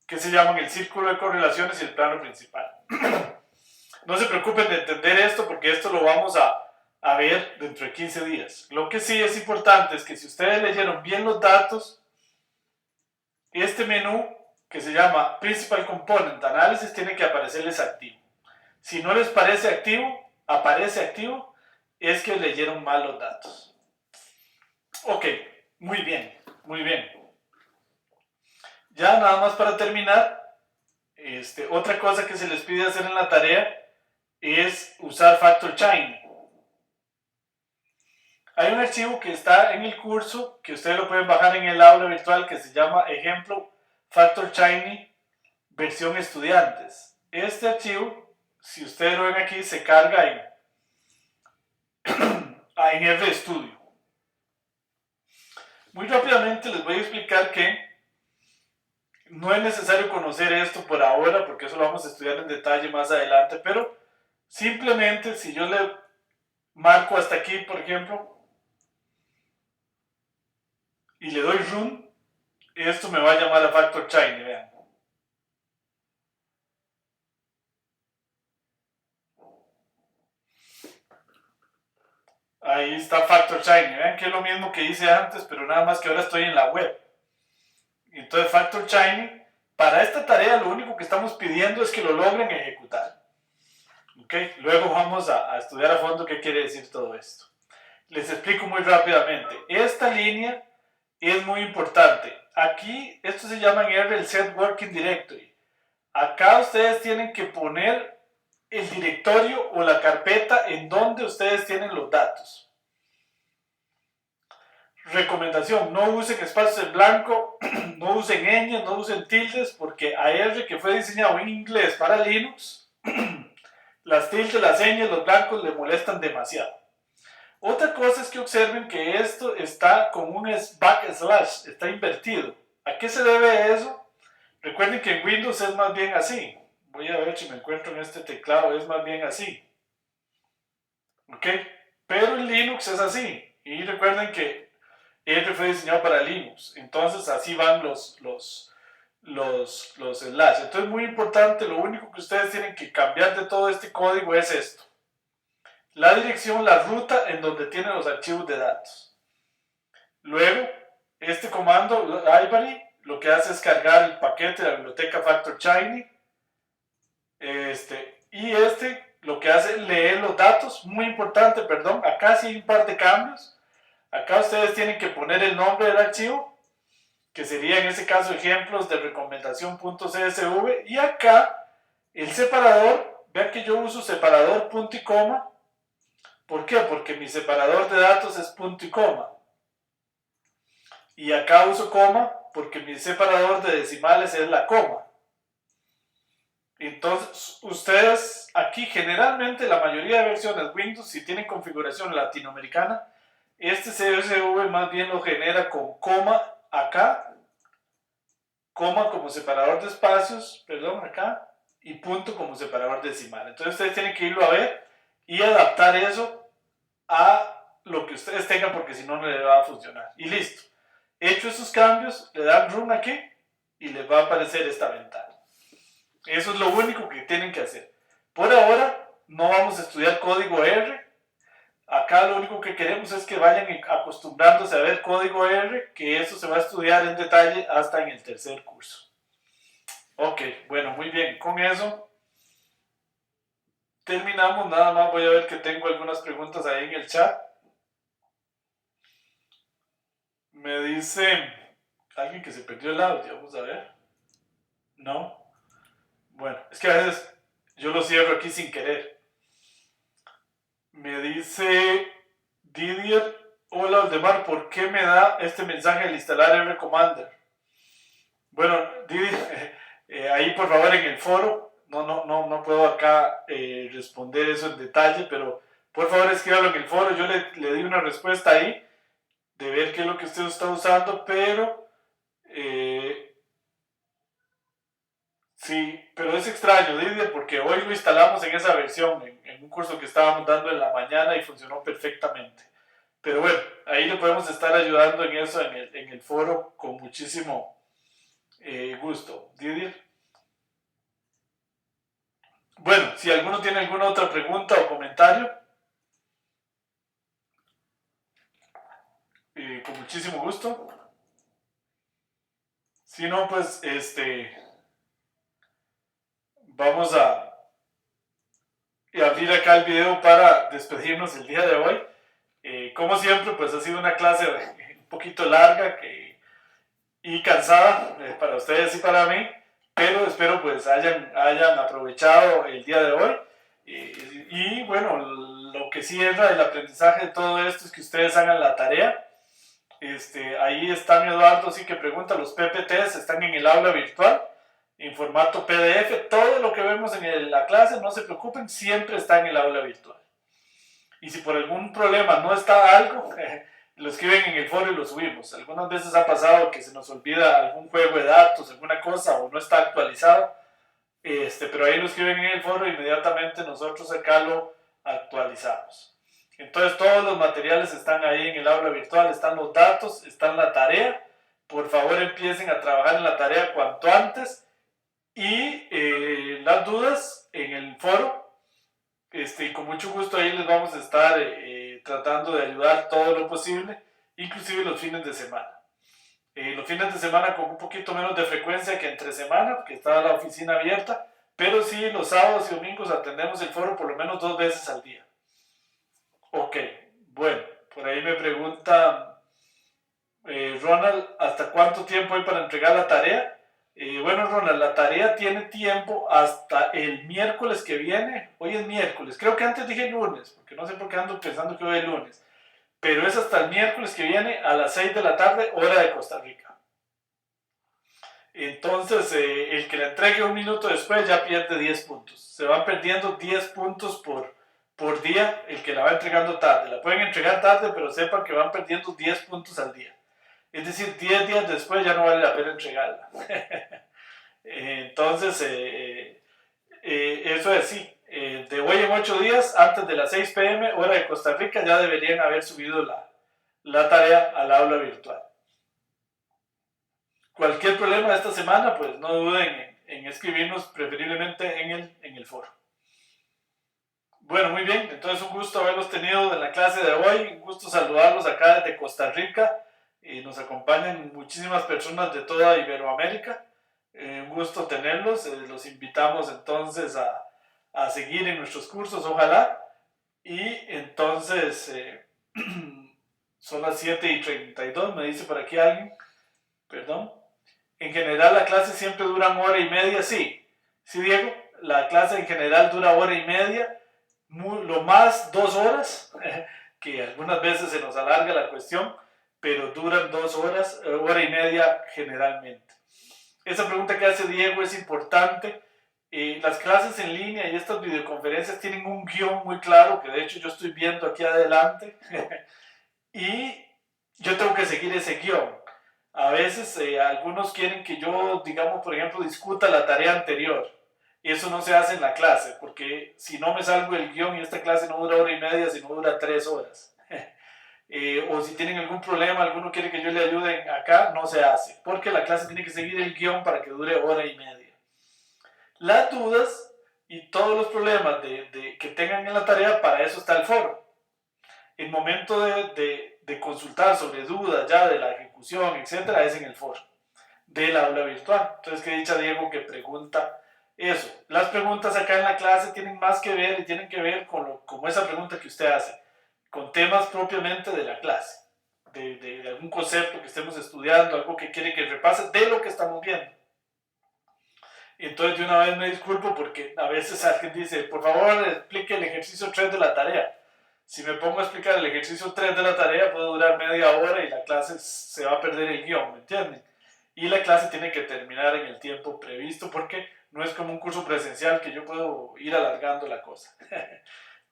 que se llaman el círculo de correlaciones y el plano principal. No se preocupen de entender esto porque esto lo vamos a ver dentro de 15 días. Lo que sí es importante es que si ustedes leyeron bien los datos, este menú que se llama Principal Component Analysis tiene que aparecerles activo. Si no les parece activo, aparece activo, es que leyeron mal los datos. Ok, muy bien, muy bien. Ya nada más para terminar, otra cosa que se les pide hacer en la tarea es usar Factor Shiny. Hay un archivo que está en el curso, que ustedes lo pueden bajar en el aula virtual, que se llama ejemplo Factor Shiny versión estudiantes. Este archivo, si ustedes lo ven aquí, se carga en RStudio. Muy rápidamente les voy a explicar que no es necesario conocer esto por ahora, porque eso lo vamos a estudiar en detalle más adelante, pero simplemente si yo le marco hasta aquí, por ejemplo, y le doy Run, esto me va a llamar a Factor Shiny, vean. Ahí está Factor Shiny, vean que es lo mismo que hice antes, pero nada más que ahora estoy en la web. Entonces Factor Shiny, para esta tarea lo único que estamos pidiendo es que lo logren ejecutar. ¿Okay? Luego vamos a estudiar a fondo qué quiere decir todo esto. Les explico muy rápidamente. Esta línea es muy importante. Aquí, esto se llama en R el Set Working Directory. Acá ustedes tienen que poner el directorio o la carpeta en donde ustedes tienen los datos. Recomendación, no usen espacios en blanco, no usen ñ, no usen tildes, porque a R, que fue diseñado en inglés para Linux, las tildes, las ñ, los blancos le molestan demasiado. Otra cosa es que observen que esto está con un backslash, está invertido. ¿A qué se debe eso? Recuerden que en Windows es más bien así. Voy a ver si me encuentro en este teclado, es más bien así. ¿Ok? Pero en Linux es así. Y recuerden que R fue diseñado para Linux. Entonces así van los slash. Entonces muy importante, lo único que ustedes tienen que cambiar de todo este código es esto. La dirección, la ruta en donde tienen los archivos de datos. Luego, Este comando, Ivory, lo que hace es cargar el paquete de la biblioteca Factor Shiny. Y lo que hace es leer los datos. Muy importante, perdón, acá sí hay un par de cambios. Acá ustedes tienen que poner el nombre del archivo, que sería en ese caso ejemplos de recomendación.csv. Y acá el separador, vean que yo uso separador punto y coma. ¿Por qué? Porque mi separador de datos es punto y coma. Y acá uso coma porque mi separador de decimales es la coma. Entonces, ustedes aquí generalmente la mayoría de versiones Windows, si tienen configuración latinoamericana, este CSV más bien lo genera con coma acá, coma como separador de espacios, perdón, acá, y punto como separador decimal. Entonces ustedes tienen que irlo a ver y adaptar eso a lo que ustedes tengan, porque si no, no les va a funcionar. Y listo. Hecho esos cambios, le dan run aquí y les va a aparecer esta ventana. Eso es lo único que tienen que hacer. Por ahora no vamos a estudiar código R. Acá lo único que queremos es que vayan acostumbrándose a ver código R, que eso se va a estudiar en detalle hasta en el tercer curso. Ok, bueno, muy bien. Con eso terminamos. Nada más voy a ver que tengo algunas preguntas ahí en el chat. Me dice alguien que se perdió el audio. Vamos a ver. No. Bueno, es que a veces yo lo cierro aquí sin querer. Me dice Didier, hola Aldemar, ¿por qué me da este mensaje al instalar R Commander? Bueno, Didier, ahí por favor en el foro, no puedo acá responder eso en detalle, pero por favor escríbalo en el foro. Yo le di una respuesta ahí de ver qué es lo que usted está usando, pero sí, pero es extraño, Didier, porque hoy lo instalamos en esa versión, en un curso que estábamos dando en la mañana y funcionó perfectamente. Pero bueno, ahí le podemos estar ayudando en eso en el foro con muchísimo gusto. Didier. Bueno, si alguno tiene alguna otra pregunta o comentario, con muchísimo gusto. Si no, pues vamos a abrir acá el video para despedirnos el día de hoy. Como siempre, pues ha sido una clase un poquito larga y cansada para ustedes y para mí, pero espero pues hayan aprovechado el día de hoy. Y bueno, lo que cierra el aprendizaje de todo esto es que ustedes hagan la tarea. Ahí está mi Eduardo, sí, que pregunta, los PPTs están en el aula virtual en formato PDF. Todo lo que vemos en la clase, no se preocupen, siempre está en el aula virtual. Y si por algún problema no está algo, lo escriben en el foro y lo subimos. Algunas veces ha pasado que se nos olvida algún juego de datos, alguna cosa, o no está actualizado, pero ahí lo escriben en el foro e inmediatamente nosotros acá lo actualizamos. Entonces todos los materiales están ahí en el aula virtual, están los datos, está la tarea. Por favor empiecen a trabajar en la tarea cuanto antes y las dudas en el foro. Y con mucho gusto ahí les vamos a estar tratando de ayudar todo lo posible, inclusive los fines de semana. Los fines de semana con un poquito menos de frecuencia que entre semana, porque está la oficina abierta, pero sí los sábados y domingos atendemos el foro por lo menos 2 veces al día. Ok, bueno, por ahí me pregunta Ronald, ¿hasta cuánto tiempo hay para entregar la tarea? Bueno, Ronald, la tarea tiene tiempo hasta el miércoles que viene. Hoy es miércoles, creo que antes dije lunes, porque no sé por qué ando pensando que hoy es lunes. Pero es hasta el miércoles que viene a las 6 de la tarde, hora de Costa Rica. Entonces, el que la entregue un minuto después ya pierde 10 puntos. Se van perdiendo 10 puntos por día el que la va entregando tarde. La pueden entregar tarde, pero sepan que van perdiendo 10 puntos al día. Es decir, 10 días después ya no vale la pena entregarla. Entonces, eso es así. De hoy en 8 días, antes de las 6 p.m., hora de Costa Rica, ya deberían haber subido la tarea al aula virtual. Cualquier problema esta semana, pues no duden en escribirnos, preferiblemente en el foro. Bueno, muy bien, entonces un gusto haberlos tenido en la clase de hoy, un gusto saludarlos acá desde Costa Rica. Nos acompañan muchísimas personas de toda Iberoamérica. Un gusto tenerlos. Los invitamos entonces a seguir en nuestros cursos, ojalá. Y entonces son las 7:32, me dice por aquí alguien. Perdón. En general la clase siempre dura 1 hora y media, sí. Sí, Diego, la clase en general dura 1 hora y media, lo más 2 horas, que algunas veces se nos alarga la cuestión, pero duran 2 horas, 1 hora y media generalmente. Esa pregunta que hace Diego es importante. Las clases en línea y estas videoconferencias tienen un guión muy claro, que de hecho yo estoy viendo aquí adelante, y yo tengo que seguir ese guión. A veces algunos quieren que yo, digamos, por ejemplo, discuta la tarea anterior. Y eso no se hace en la clase, porque si no me salgo del guión y esta clase no dura 1 hora y media, sino dura 3 horas. O si tienen algún problema, alguno quiere que yo le ayude acá, no se hace, porque la clase tiene que seguir el guión para que dure 1 hora y media. Las dudas y todos los problemas que tengan en la tarea, para eso está el foro. El momento de consultar sobre dudas ya de la ejecución, etcétera, es en el foro del aula virtual. Entonces, que dicha Diego que pregunta eso. Las preguntas acá en la clase tienen más que ver y tienen que ver como esa pregunta que usted hace, con temas propiamente de la clase, de algún concepto que estemos estudiando, algo que quiere que repase de lo que estamos viendo. Entonces, de una vez me disculpo porque a veces alguien dice, por favor, explique el ejercicio 3 de la tarea. Si me pongo a explicar el ejercicio 3 de la tarea, puede durar media hora y la clase se va a perder el guión, ¿me entienden? Y la clase tiene que terminar en el tiempo previsto porque no es como un curso presencial que yo puedo ir alargando la cosa.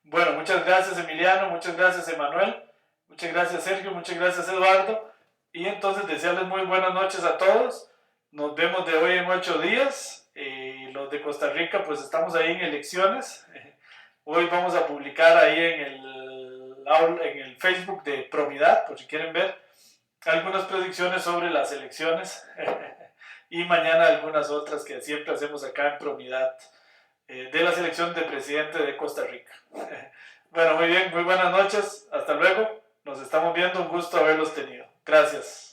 Bueno, muchas gracias Emiliano, muchas gracias Emanuel, muchas gracias Sergio, muchas gracias Eduardo. Y entonces desearles muy buenas noches a todos. Nos vemos de hoy en 8 días. Los de Costa Rica pues estamos ahí en elecciones. Hoy vamos a publicar ahí en el Facebook de Promidad, por si quieren ver algunas predicciones sobre las elecciones y mañana algunas otras que siempre hacemos acá en Promidad de la selección de presidente de Costa Rica. Bueno, muy bien, muy buenas noches, hasta luego, nos estamos viendo, un gusto haberlos tenido. Gracias.